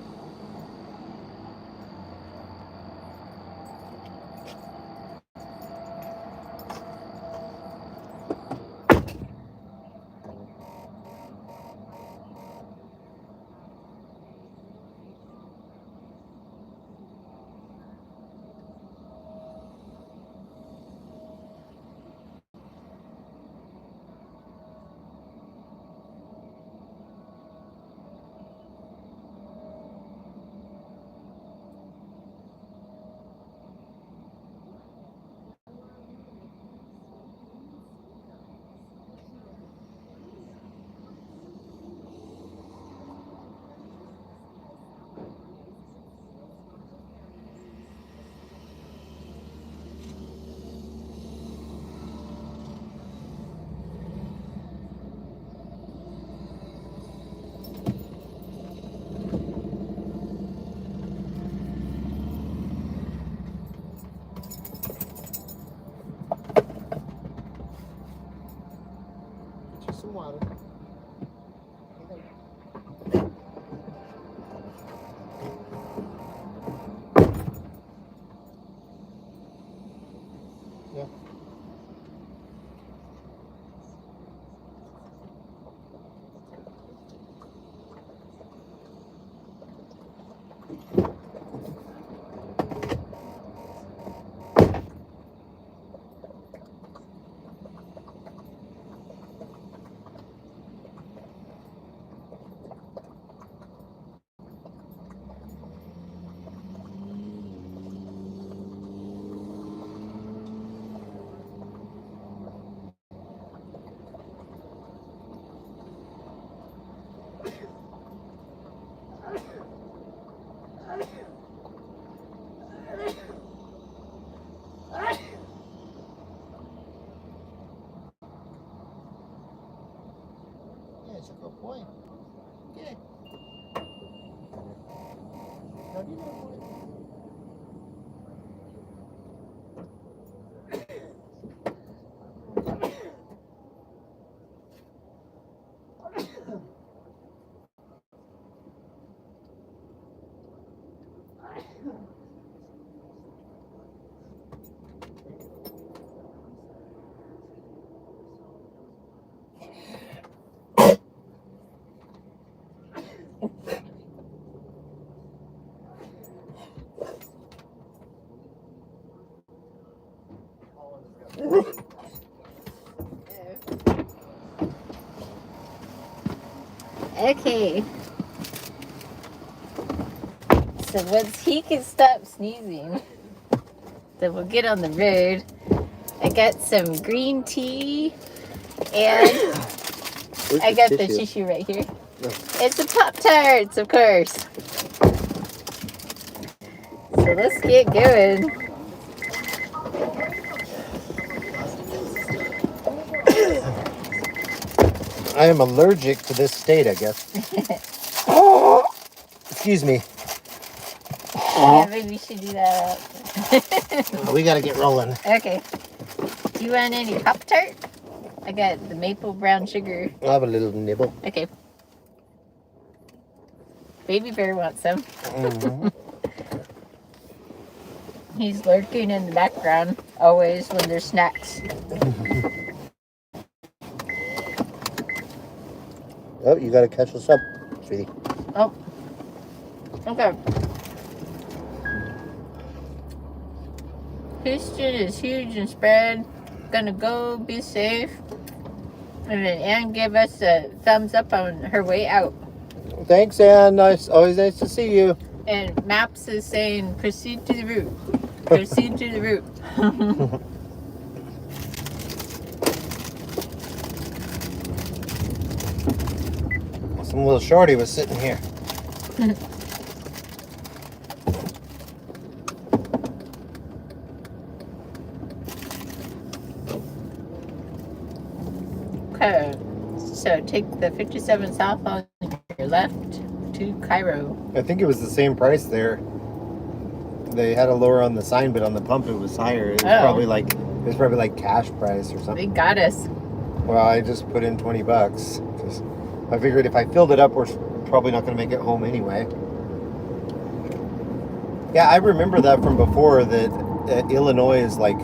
Get you some water. Yeah. Yeah, it's a good boy. Good. Now do that boy. Okay. So once he can stop sneezing, then we'll get on the road. I got some green tea and I got the tissue right here. No. It's the Pop-Tarts, of course. So let's get going. I am allergic to this state, I guess. Excuse me. Yeah, maybe we should do that. We gotta get rolling. Okay. Do you want any Pop-Tart? I got the maple brown sugar. I'll have a little nibble. Okay. Baby Bear wants some. Mm-hmm. He's lurking in the background, always when there's snacks. Oh, you gotta catch us up, sweetie. Oh. Okay. Houston is huge and spread. Gonna go, be safe. And then Ann gave us a thumbs up on her way out. Thanks, Ann. Nice, always nice to see you. And Maps is saying, proceed to the route. Proceed to the route. Some little shorty was sitting here. Okay, so take the 57 south on your left to Cairo. I think it was the same price there. They had a lower on the sign, but on the pump it was higher. It was probably like cash price or something. They got us. Well, I just put in $20 because I figured if I filled it up, we're probably not going to make it home anyway. Yeah, I remember that from before that Illinois is like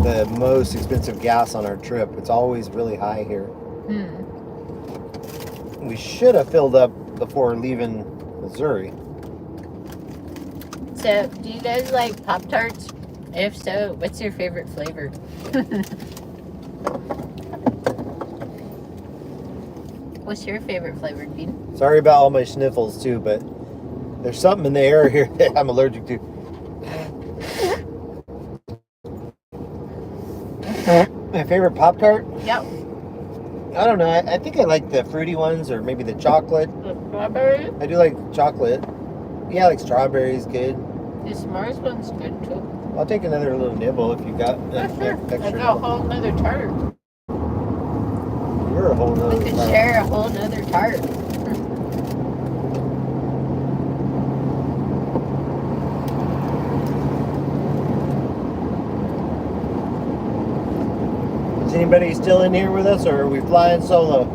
the most expensive gas on our trip. It's always really high here. We should have filled up before leaving Missouri. So, do you guys like Pop-Tarts? If so, what's your favorite flavor? What's your favorite flavor, Dean? Sorry about all my sniffles too, but there's something in the air here that I'm allergic to. My favorite Pop-Tart? Yep. I don't know. I think I like the fruity ones or maybe the chocolate. The strawberry? I do like chocolate. Yeah, like strawberry's good. The s'mores one's good too. I'll take another little nibble if you got extra. I got a whole nother tart. You're a whole nother We could tart. share a whole nother tart. Is anybody still in here with us, or are we flying solo?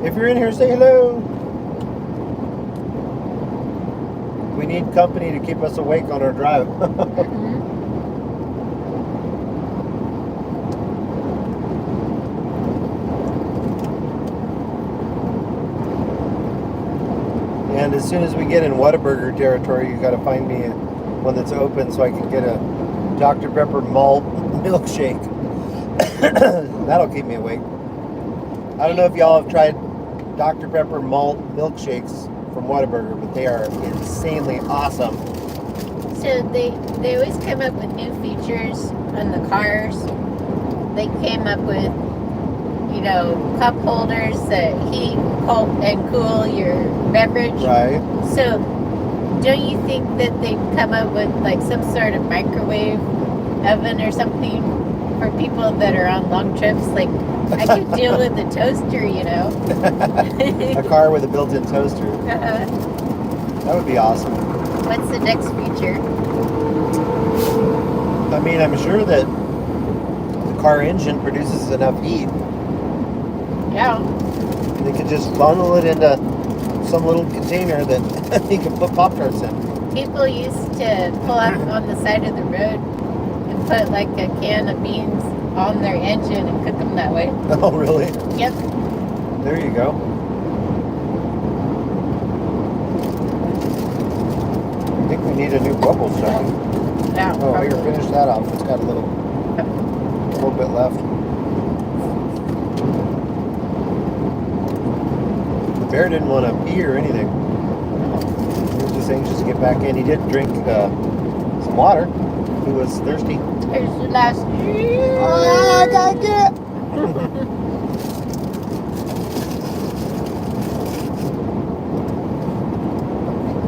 If you're in here, say hello. We need company to keep us awake on our drive. And as soon as we get in Whataburger territory, you got to find me one that's open so I can get a Dr. Pepper malt milkshake. That'll keep me awake. I don't know if y'all have tried Dr. Pepper malt milkshakes from Whataburger, but they are insanely awesome. So they always come up with new features on the cars. They came up with, you know, cup holders that heat and cool your beverage. Right. So don't you think that they've come up with like some sort of microwave oven or something for people that are on long trips? Like, I could deal with the toaster, you know. A car with a built-in toaster. That would be awesome. What's the next feature? I mean, I'm sure that the car engine produces enough heat. Yeah. They could just funnel it into some little container that you can put Pop-Tarts in. People used to pull up on the side of the road and put like a can of beans on their engine and cook them that way. Oh, really? Yep. There you go. I think we need a new bubble shot. Yeah. Oh, here, finish that off. It's got a little bit left. The bear didn't want to pee or anything. He was just anxious to get back in. He did drink some water. He was thirsty. Here's the last. I gotta get.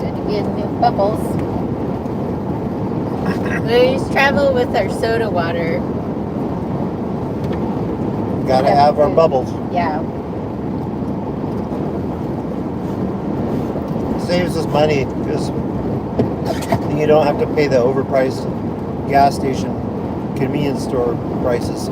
Gonna get new bubbles. We always travel with our soda water. Gotta have our bubbles. Yeah. Saves us money because you don't have to pay the overpriced gas station convenience store prices.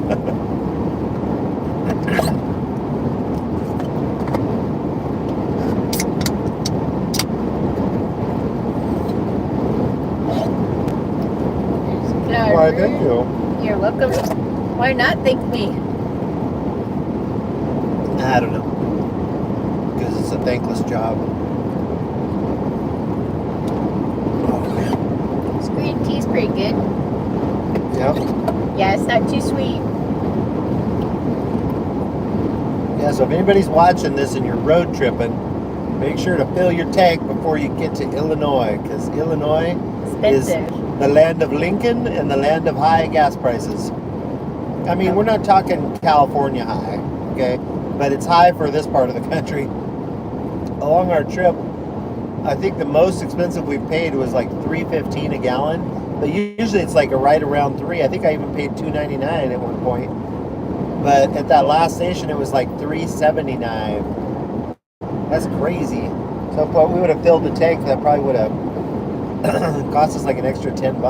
Why, thank you. You're welcome. Why not thank me? I don't know. Because it's a thankless job. This green tea's pretty good. Yep. Yeah, it's not too sweet. Yeah, so if anybody's watching this and you're road tripping, Make sure to fill your tank before you get to Illinois, because Illinois Expensive. is the land of Lincoln and the land of high gas prices. I mean, we're not talking California high, okay? But it's high for this part of the country. Along our trip, I think the most expensive we've paid was like $3.15 a gallon. But usually it's like right around $3. I think I even paid $2.99 at one point. But at that last station, it was like $3.79. That's crazy. So if we would have filled the tank, that probably would have cost us like an extra $10.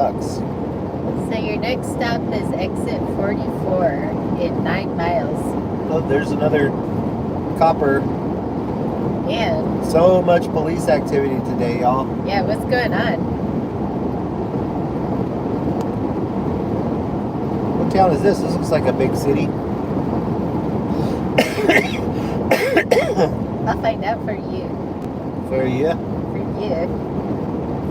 So your next stop is exit 44 in 9 miles. Oh, there's another copper. Man. So much police activity today, y'all. Yeah, what's going on? What town is this? This looks like a big city. I'll find out for you. For you? For you.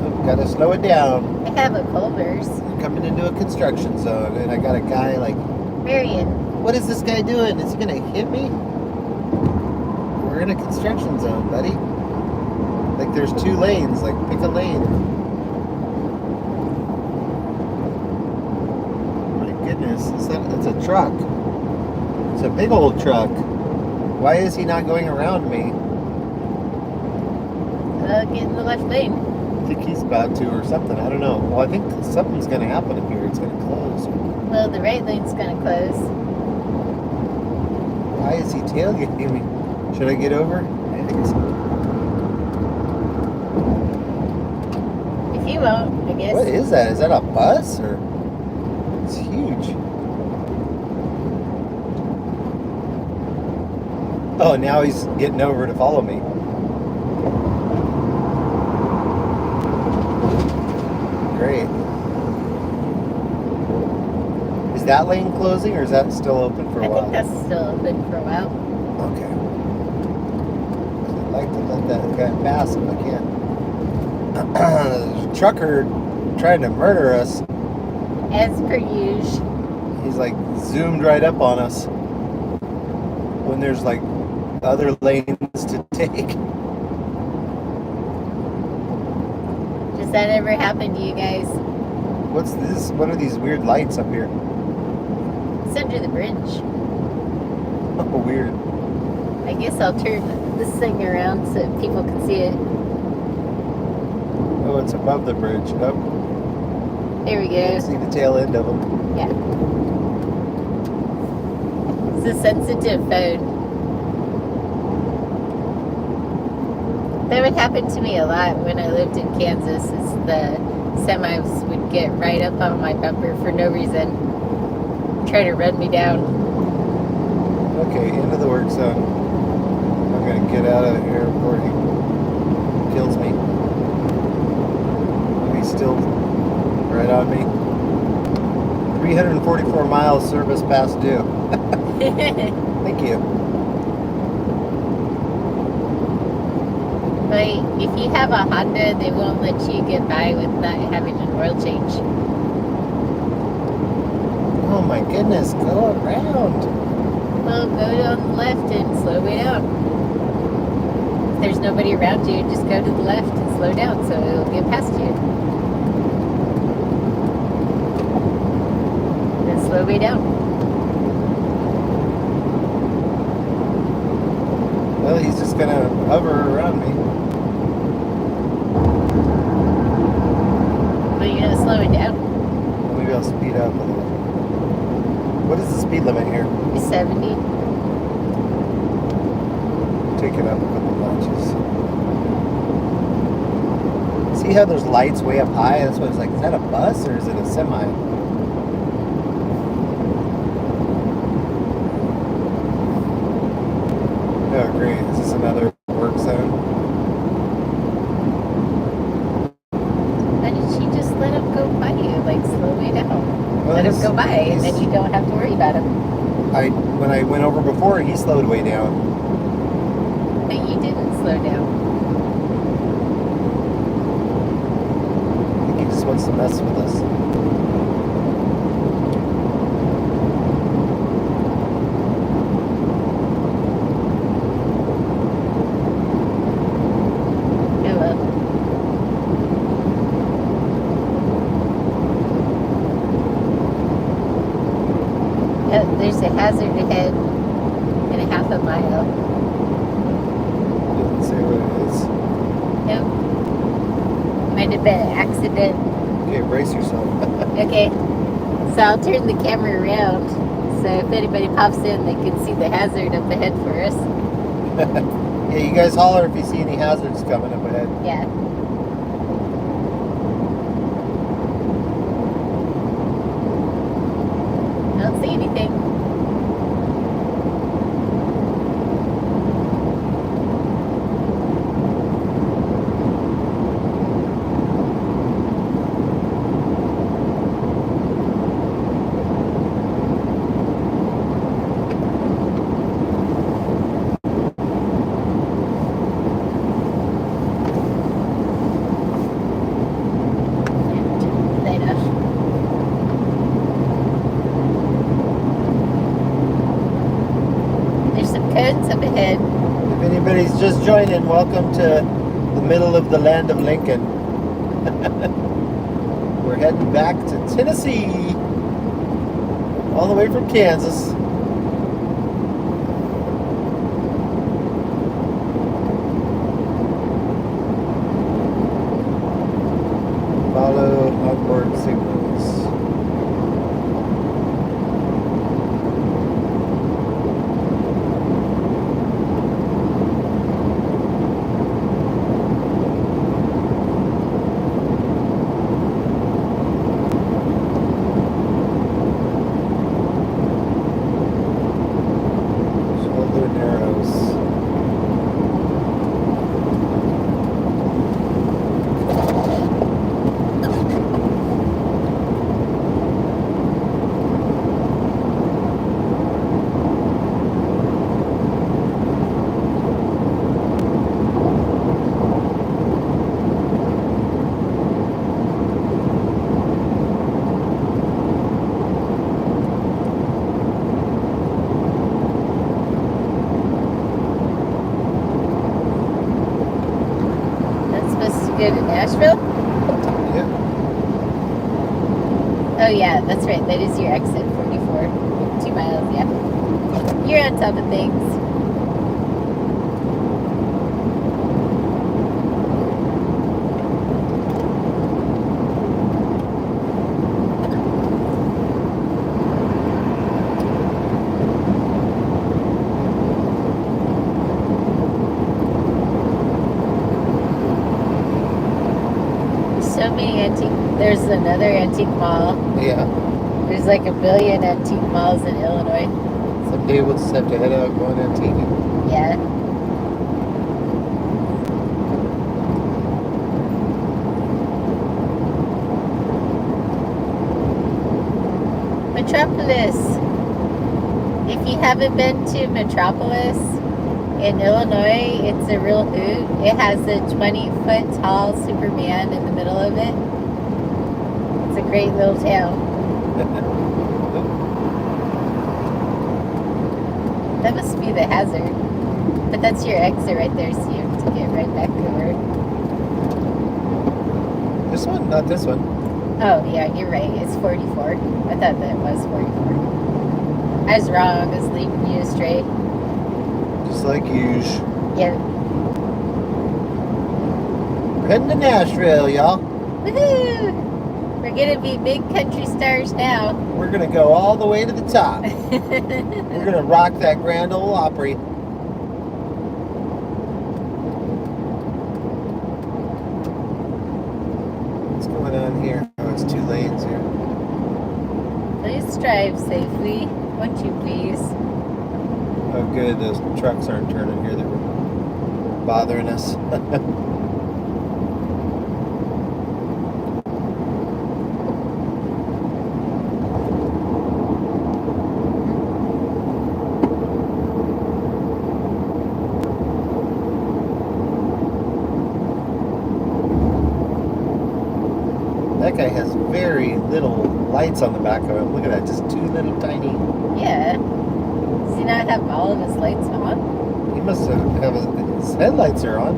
I've got to slow it down. I have a Culver's. I'm coming into a construction zone, and I got a guy like... Marion. What is this guy doing? Is he going to hit me? We're in a construction zone, buddy. Like, there's 2 lanes. Like, pick a lane. My goodness. It's a truck. It's a big old truck. Why is he not going around me? Get in the left lane. I think he's about to or something. I don't know. Well, I think something's going to happen up here. It's going to close. Well, the right lane's going to close. Why is he tailgating me? Should I get over? I think so. If you won't, I guess. What is that? Is that a bus? Or it's huge. Oh, now he's getting over to follow me. Great. Is that lane closing, or is that still open for a while? I think that's still open for a while. Okay. I'd like to let that guy pass if I can. There's a trucker trying to murder us. As per usual. He's like zoomed right up on us when there's like other lanes to take. Does that ever happen to you guys? What's this? What are these weird lights up here? It's under the bridge. Oh, weird. I guess I'll turn this thing around so people can see it. Oh, it's above the bridge. Oh, There we you can go. see the tail end of them. Yeah. It's a sensitive phone. That would happen to me a lot when I lived in Kansas, is the semis would get right up on my bumper for no reason. Try to run me down. Okay, into the work zone. I'm gonna get out of here before he kills me. Oh, he's still right on me. 344 miles service past due. Thank you. But if you have a Honda, they won't let you get by with not having an oil change. Oh my goodness, go around. Well, go on the left and slow way down. If there's nobody around you, just go to the left and slow down so it'll get past you. Then slow way down. Well, he's just gonna hover around me. But you're gonna slow it down. Maybe I'll speed up a little. What is the speed limit here? 70. Take it up a couple notches. See how there's lights way up high? That's what it's like. Is that a bus or is it a semi? Oh, great. Is this another work zone? Why did she just let him go by you? Like, slow way down. Well, Let him go by, and then you don't have to worry about him. When I went over before, he slowed way down. But you didn't slow down. I think he just wants to mess with us. ahead in a half a mile. Doesn't say what it is. Nope. Might have been an accident. Okay, brace yourself. Okay. So I'll turn the camera around so if anybody pops in, they can see the hazard up ahead for us. Yeah, you guys holler if you see any hazards coming up ahead. Yeah. I don't see anything. There's some cones up ahead. If anybody's just joining, welcome to the middle of the land of Lincoln. We're heading back to Tennessee, all the way from Kansas. Follow onboard signals. Shoulder narrows. That's supposed to go to Nashville? Yeah. Oh yeah, that's right. That is your exit 44. 2 miles, yeah. You're on top of things. So many antique. There's another antique mall. Yeah. There's like a billion antique malls in Illinois. Someday we'll just have to head out going antiquing. Yeah. Metropolis. If you haven't been to Metropolis in Illinois, it's a real hoot. It has a 20-foot tall Superman in the middle of it. It's a great little town. That must be the hazard. But that's your exit right there, so you have to get right back over. This one? Not this one. Oh, yeah, you're right. It's 44. I thought that it was 44. I was wrong. I was leading you astray. Just like usual. Yeah. We're heading to Nashville, y'all. Woohoo! We're gonna be big country stars now. We're gonna go all the way to the top. We're gonna rock that Grand Ole Opry. What's going on here? Oh, it's 2 lanes here. Please drive safely. Won't you please? Oh, good. Those trucks aren't turning here. They were bothering us. That guy has very little lights on the back of him. Look at that, just 2 little tiny. Yeah. Does he not have all of his lights on? He must have his headlights are on.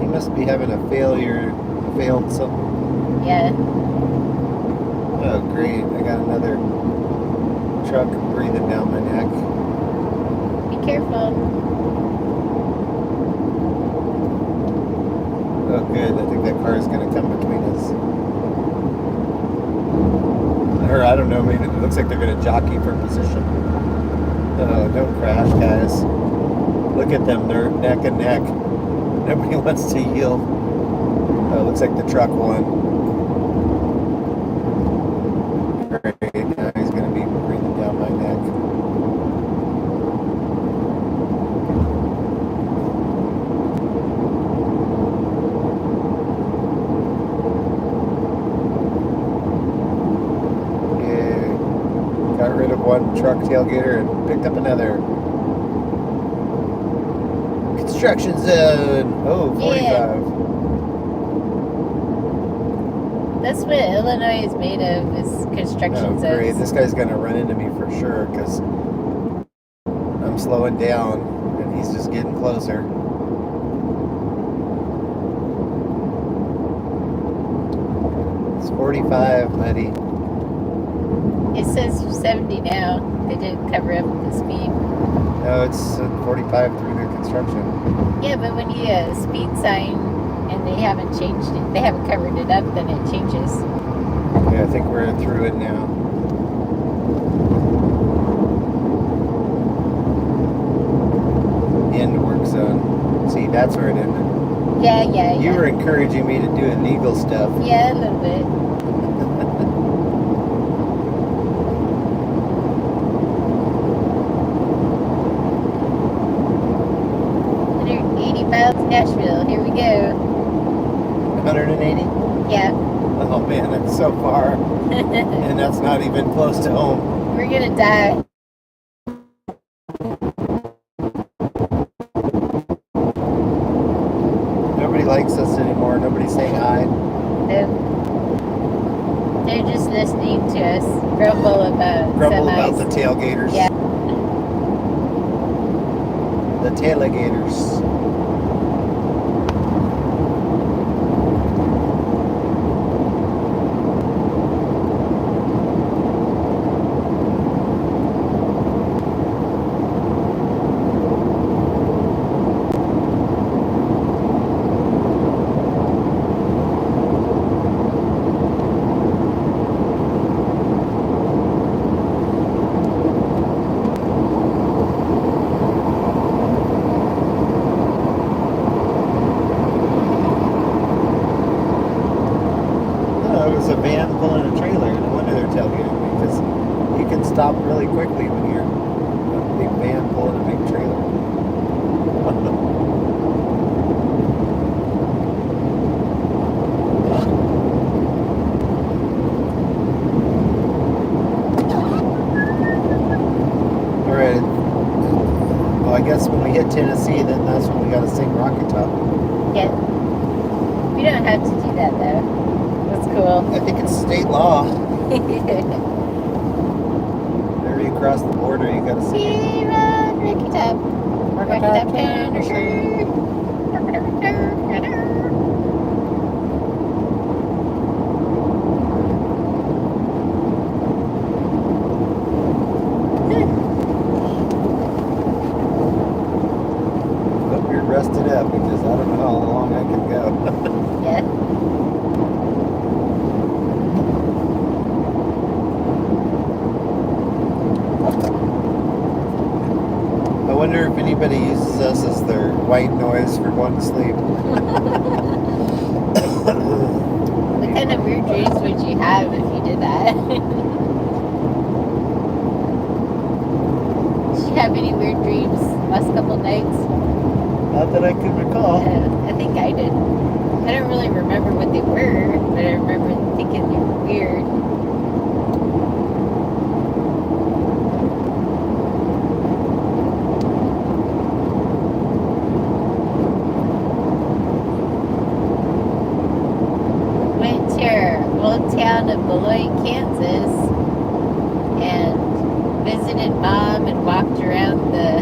He must be having a failed something. Yeah. Oh, great. I got another truck breathing down my neck. Be careful. Oh, good. I think that car is going to come between us. Or I don't know. Maybe it looks like they're going to jockey for position. Oh, don't crash, guys. Look at them. They're neck and neck. Nobody wants to yield. Oh, it looks like the truck won. Great. Now he's going to be breathing down my neck. Got rid of one truck tailgater and picked up another. Construction zone. Oh, 45. Yeah. That's what Illinois is made of, is construction zones. Great. This guy's going to run into me for sure because I'm slowing down and he's just getting closer. It's 45, buddy. It says 70 now. They didn't cover up the speed. No, it's 45 through the construction. Yeah, but when you speed sign and they haven't changed it, they haven't covered it up, then it changes. Yeah, I think we're through it now. End work zone. See, that's where it ended. Yeah. You were encouraging me to do illegal stuff. Yeah, a little bit. 180 miles to Nashville. Here we go. 180? Yeah. Oh man, that's so far. And that's not even close to home. We're gonna die. Nobody likes us anymore. Nobody's saying hi. They're just listening to us grumble about about the tailgaters. Yeah. The tailgaters. A van pulling a trailer. No wonder they're tailgating me, because you can stop really quickly when you're a big van pulling a big trailer. Alright. Well, I guess when we hit Tennessee, then that's when we gotta sing Rocket Top. Yeah. We don't have to do that though. That's cool. I think it's state law. Whenever you cross the border, you gotta sing. We run Ricky Top. Rocket Top Tennessee. Hope you're rested up, because I don't know how long I can go. Yeah. I wonder if anybody uses us as their white noise for going to sleep. What kind of weird dreams would you have if you did that? Did you have any weird dreams last couple nights? Not that I can recall. I think I did. I don't really remember what they were, but I remember thinking they were weird. Went to our old town of Beloit, Kansas, and visited Mom and walked around the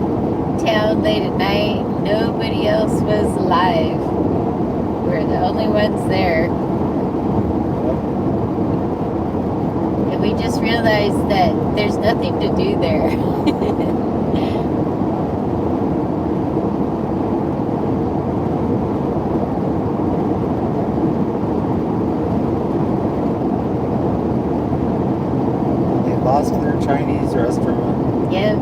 town late at night. Nobody else was alive. We were the only ones there. It we just realized that there's nothing to do there. They lost their Chinese restaurant. Yep.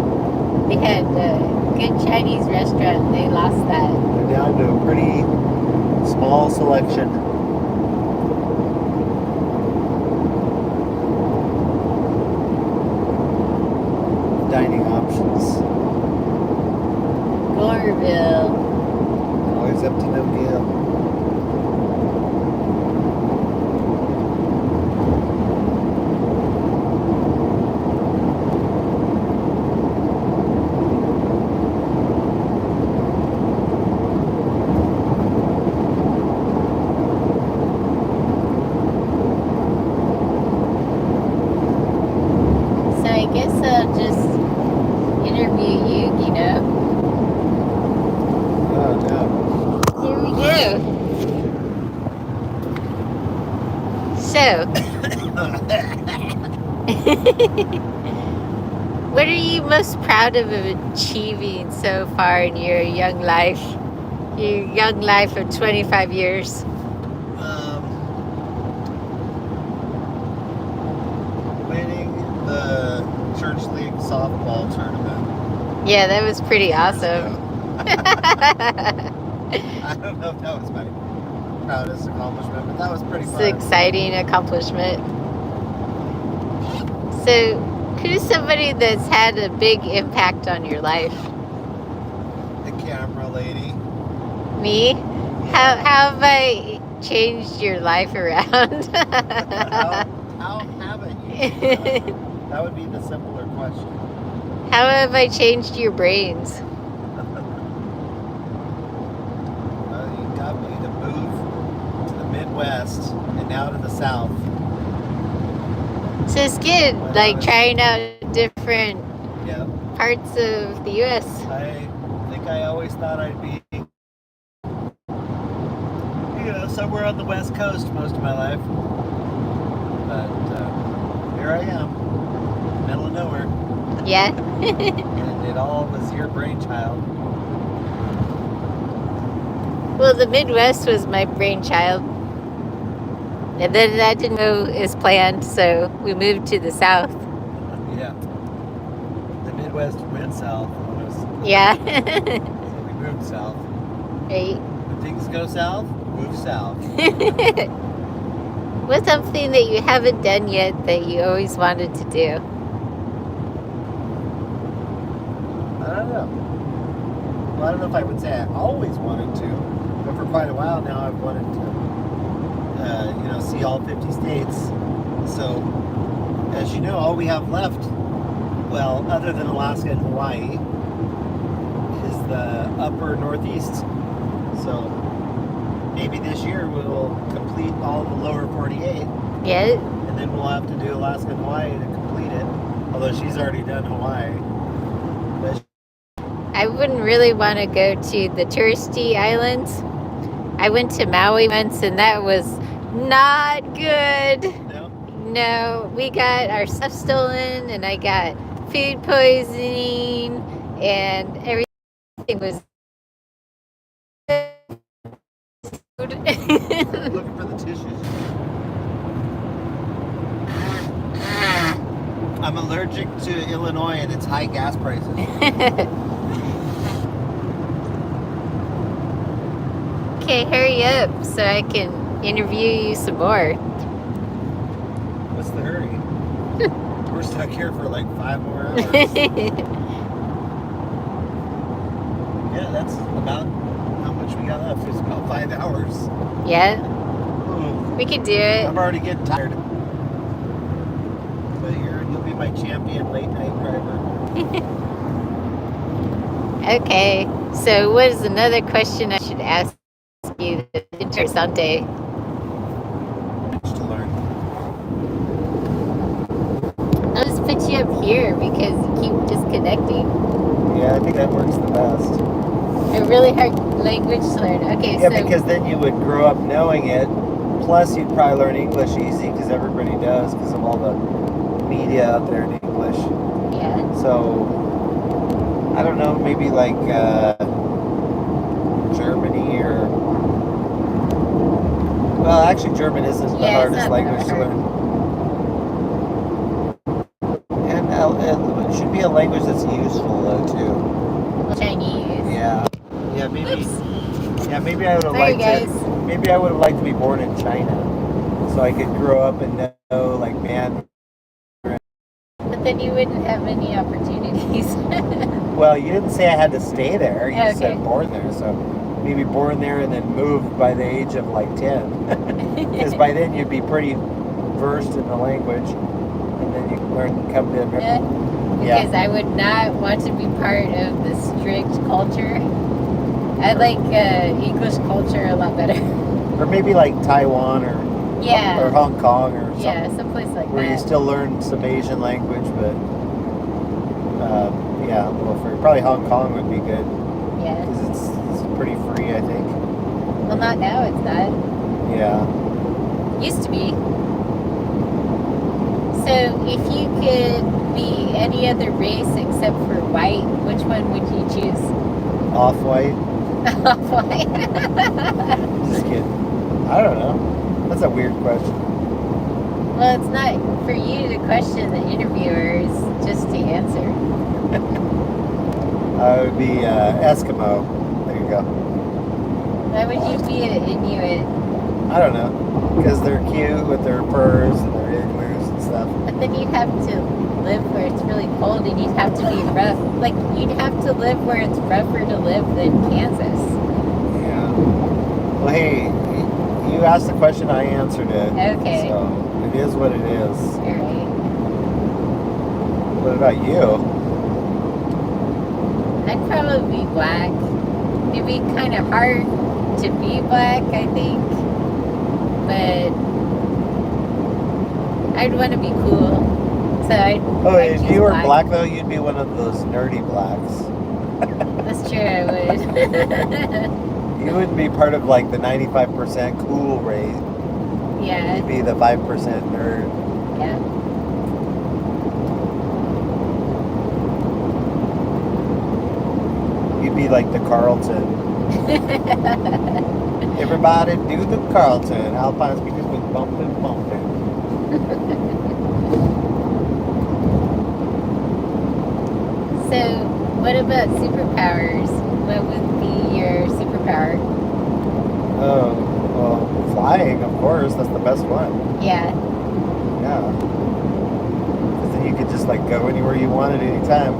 They had a good Chinese restaurant. They lost that. They're down to a pretty small selection. Dining options. Goreville. Always up to no good. So I guess I'll just interview you, Oh no. Here we go. So, what are you most proud of achieving so far in your young life? Your young life of 25 years. Winning the church league softball tournament. Yeah, that was pretty awesome. I don't know if that was my proudest accomplishment, but that was pretty It's fun. an exciting accomplishment. So, who's somebody that's had a big impact on your life? The camera lady. Me? How have I changed your life around? How haven't you? That would be the simpler question. How have I changed your brains? You got me to move to the Midwest and now to the South. So it's good, like trying out different Yeah. parts of the U.S. I think I always thought I'd be, somewhere on the West Coast most of my life. But here I am, middle of nowhere. Yeah. And it all was your brainchild. Well, the Midwest was my brainchild. And then that didn't go as planned, so we moved to the South. Yeah. The Midwest went south. Yeah. So we moved south. Right. When things go south, move south. What's something that you haven't done yet that you always wanted to do? I don't know. Well, I don't know if I would say I always wanted to, but for quite a while now I've wanted to, see all 50 states. So, as you know, all we have left, well, other than Alaska and Hawaii, is the upper Northeast. So, maybe this year we'll complete all the lower 48. Yeah. And then we'll have to do Alaska and Hawaii to complete it. Although she's already done Hawaii. But I wouldn't really want to go to the touristy islands. I went to Maui once and that was not good. No, we got our stuff stolen and I got food poisoning and everything was looking for the tissues. I'm allergic to Illinois and its high gas prices. Okay, hurry up so I can interview you some more. What's the hurry? We're stuck here for like 5 more hours. Yeah, that's about how much we got left. It's about 5 hours. Yeah, Ooh, we can do it. I'm already getting tired. But you'll be my champion late night driver. Okay, so what is another question I should ask you that's interessante? Much to learn. I'll just put you up here because you keep disconnecting. Yeah, I think that works the best. A really hard language to learn. Okay, Yeah, so because then you would grow up knowing it. Plus, you'd probably learn English easy because everybody does because of all the media out there in English. Yeah. So, I don't know, maybe like Germany or... Well, actually, German isn't the hardest language to learn. And it should be a language that's useful, though, too. Chinese. Yeah. Yeah, maybe... Oops. Yeah, maybe I would have liked to... Maybe I would have liked to be born in China. So I could grow up and know, like, man... But then you wouldn't have any opportunities. Well, you didn't say I had to stay there. You okay. said born there. So maybe born there and then moved by the age of, like, 10. Because by then you'd be pretty versed in the language. And then you come to America. Because I would not want to be part of the strict culture. I like English culture a lot better. Or maybe like Taiwan or Hong Kong or something. Yeah, someplace like where that. You still learn some Asian language, but a little free. Probably Hong Kong would be good. Yeah. Because it's pretty free, I think. Well, not now, it's not. Yeah. Used to be. So, if you could be any other race except for white, which one would you choose? Off-white? Off-white. Just kidding. I don't know. That's a weird question. Well, it's not for you to question the interviewers, just to answer. I would be Eskimo. There you go. Why would you be an Inuit? I don't know. Because they're cute with their furs and their igloos and stuff. But then you'd have to live where it's really cold and you'd have to be rough. Like, you'd have to live where it's rougher to live than Kansas. Yeah. Well, hey, you asked the question, I answered it. Okay. So, it is what it is. Alright. What about you? I'd probably be black. It'd be kind of hard to be black, I think. But I'd want to be cool. So I'd if you were black, though, you'd be one of those nerdy blacks. That's true, I would. You wouldn't be part of, like, the 95% cool race. Yeah. You'd be the 5% nerd. Yeah. You'd be like the Carlton. Everybody do the Carlton. Alpine speakers with bumping, bumping. So, what about superpowers? What would be your superpower? Oh, well, flying, of course. That's the best one. Yeah. Yeah. Because then you could just, like, go anywhere you want at any time.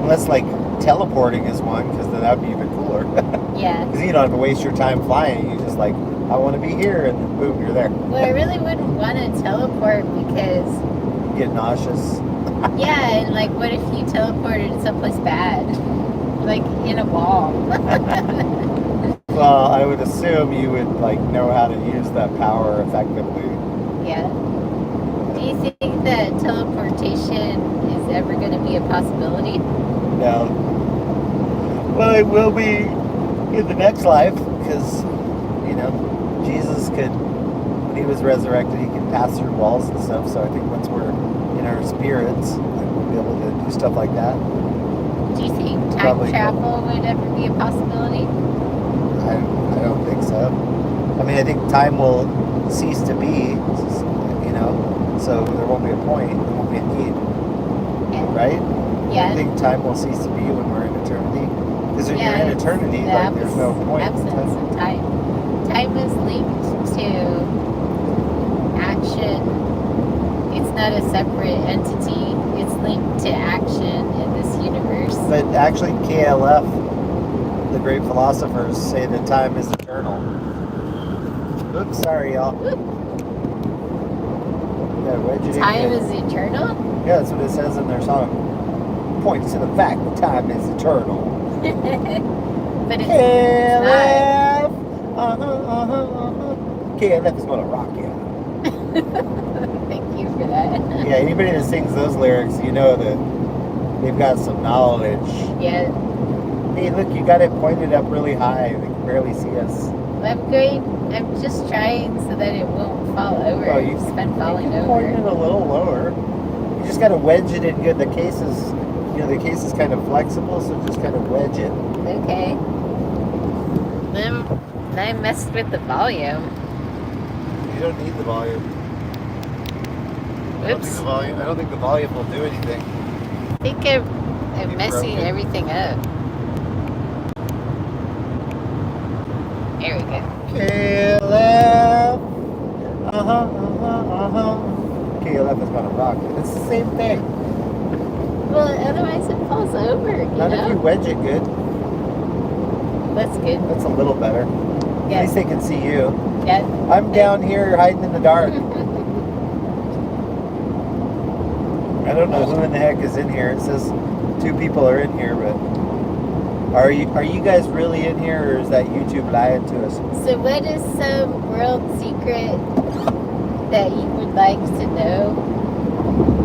Unless, like, teleporting is one, because then that would be even cooler. Yeah. Because you don't have to waste your time flying. You just, like, I want to be here, and then boom, you're there. Well, I really wouldn't want to teleport because... You get nauseous. Yeah, and, like, what if you teleported someplace bad? Like, in a wall. Well, I would assume you would, like, know how to use that power effectively. Yeah. Do you think that teleportation is ever going to be a possibility? No. Well, it will be in the next life, because, you know, Jesus could, when he was resurrected, he could pass through walls and stuff, so I think once we're in our spirits, we'll be able to do stuff like that. Do you think time travel would ever be a possibility? I don't think so. I mean, I think time will cease to be, you know, so there won't be a point, there won't be a need, right? Yeah. I think time will cease to be when we're in eternity. Because when you're in eternity, like, there's no point. Absence of time. Time is linked to action. It's not a separate entity. It's linked to action in this universe. But actually, KLF, the great philosophers, say that time is eternal. Oops, sorry, y'all. Yeah, time is eternal? Yeah, that's what it says in their song. Points to the fact that time is eternal. But it's KLF! KLF is gonna rock you. Thank you for that. Yeah, anybody that sings those lyrics, you know that they've got some knowledge. Yeah. Hey, look, you got it pointed up really high. They can barely see us. I'm just trying so that it won't fall over. Oh, It's been falling you can over. point it a little lower. You just got to wedge it in good. The case is, the case is kind of flexible, so just kind of wedge it. Okay. Then I messed with the volume. You don't need the volume. Oops. I don't think the volume will do anything. I think I'm messing everything up. There we go. KLF. KLF is gonna rock. It's the same thing. Well, otherwise it falls over, Not if you wedge it good. That's good. That's a little better. Yeah. At least they can see you. Yeah. I'm down here hiding in the dark. I don't know who in the heck is in here. It says 2 people are in here, but are you guys really in here, or is that YouTube lying to us? So what is some world secret that you would like to know?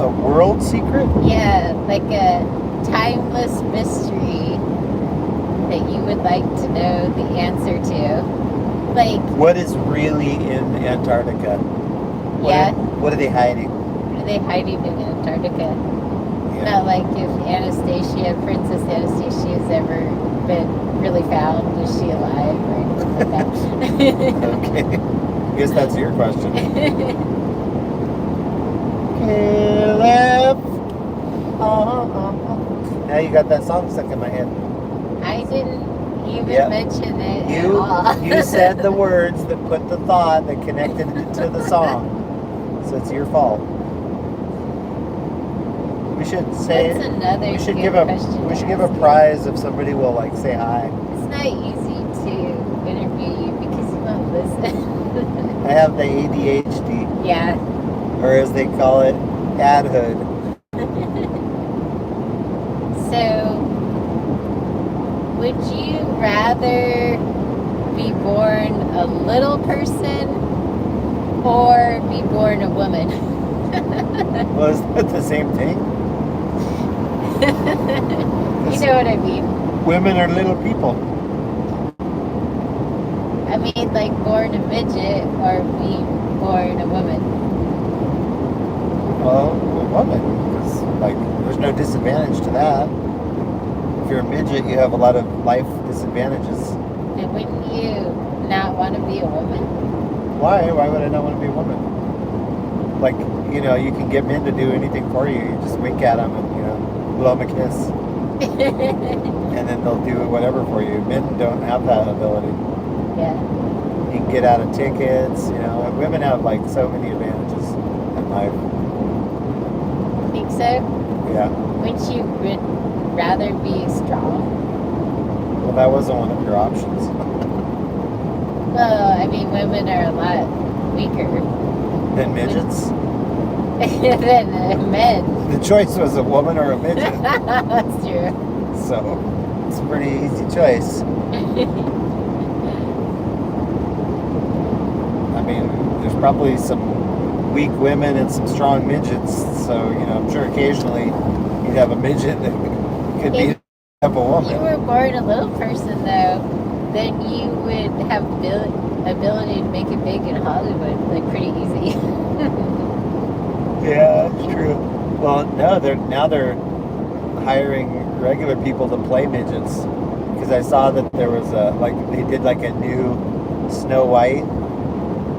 A world secret? Yeah, like a timeless mystery that you would like to know the answer to. Like, what is really in Antarctica? What are they hiding? What are they hiding in Antarctica? Yeah. Not like if Princess Anastasia has ever been really found. Is she alive or anything like that? Okay. I guess that's your question. Caleb. Now you got that song stuck in my head. I didn't even mention it at all. You said the words that put the thought that connected it to the song. So it's your fault. We should say. That's another we should good give a question we should to give ask a prize if somebody will like say hi. It's not easy to interview you because you won't listen. I have the ADHD, Yeah. or as they call it, adhood. So, would you rather be born a little person or be born a woman? Well, is that the same thing? You know what I mean? Women are little people. I mean, like born a midget or be born a woman. Well, a woman, because like there's no disadvantage to that. If you're a midget, you have a lot of life disadvantages. And wouldn't you not want to be a woman? Why? Why would I not want to be a woman? Like, you can get men to do anything for you. You just wink at them and, blow them a kiss. And then they'll do whatever for you. Men don't have that ability. Yeah. You can get out of tickets, Women have, like, so many advantages in life. Think so? Yeah. Wouldn't you rather be strong? Well, that wasn't one of your options. Well, I mean, women are a lot weaker Than midgets? than men. The choice was a woman or a midget. That's true. So, it's a pretty easy choice. I mean, there's probably some weak women and some strong midgets. So, I'm sure occasionally you'd have a midget that could beat up a woman. If you were born a little person, though, then you would have ability to make it big in Hollywood, like pretty easy. Yeah, that's true. Well, no, they're hiring regular people to play midgets, because I saw that there was they did like a new Snow White,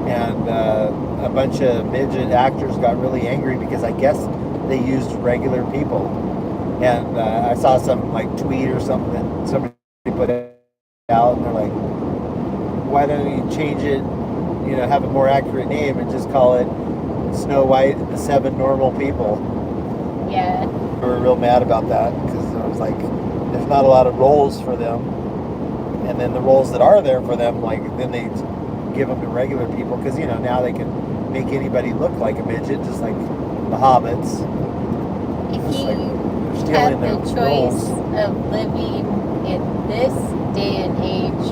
and a bunch of midget actors got really angry because I guess they used regular people, and I saw some like tweet or something that somebody put out, and they're like, why don't you change it, have a more accurate name and just call it Snow White and the 7 Normal People. Yeah. We were real mad about that because it was like there's not a lot of roles for them, and then the roles that are there for them, like then they give them to regular people because now they can make anybody look like a midget, just like the hobbits. If Just you like had the choice of living in this day and age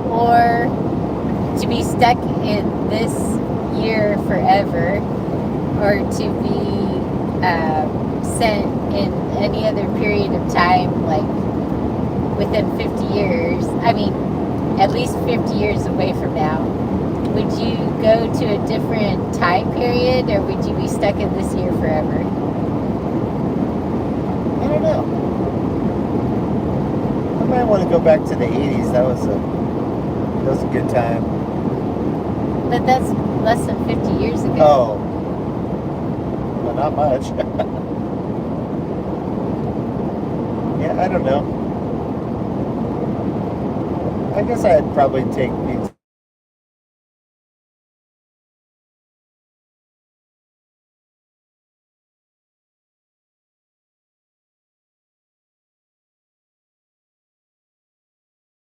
or to be stuck in this year forever, or to be sent in any other period of time, like within 50 years, I mean, at least 50 years away from now, would you go to a different time period, or would you be stuck in this year forever? I don't know. I might want to go back to the 80s. That was a good time. But that's less than 50 years ago. Oh. Well, not much. Yeah, I don't know. I guess I'd probably take these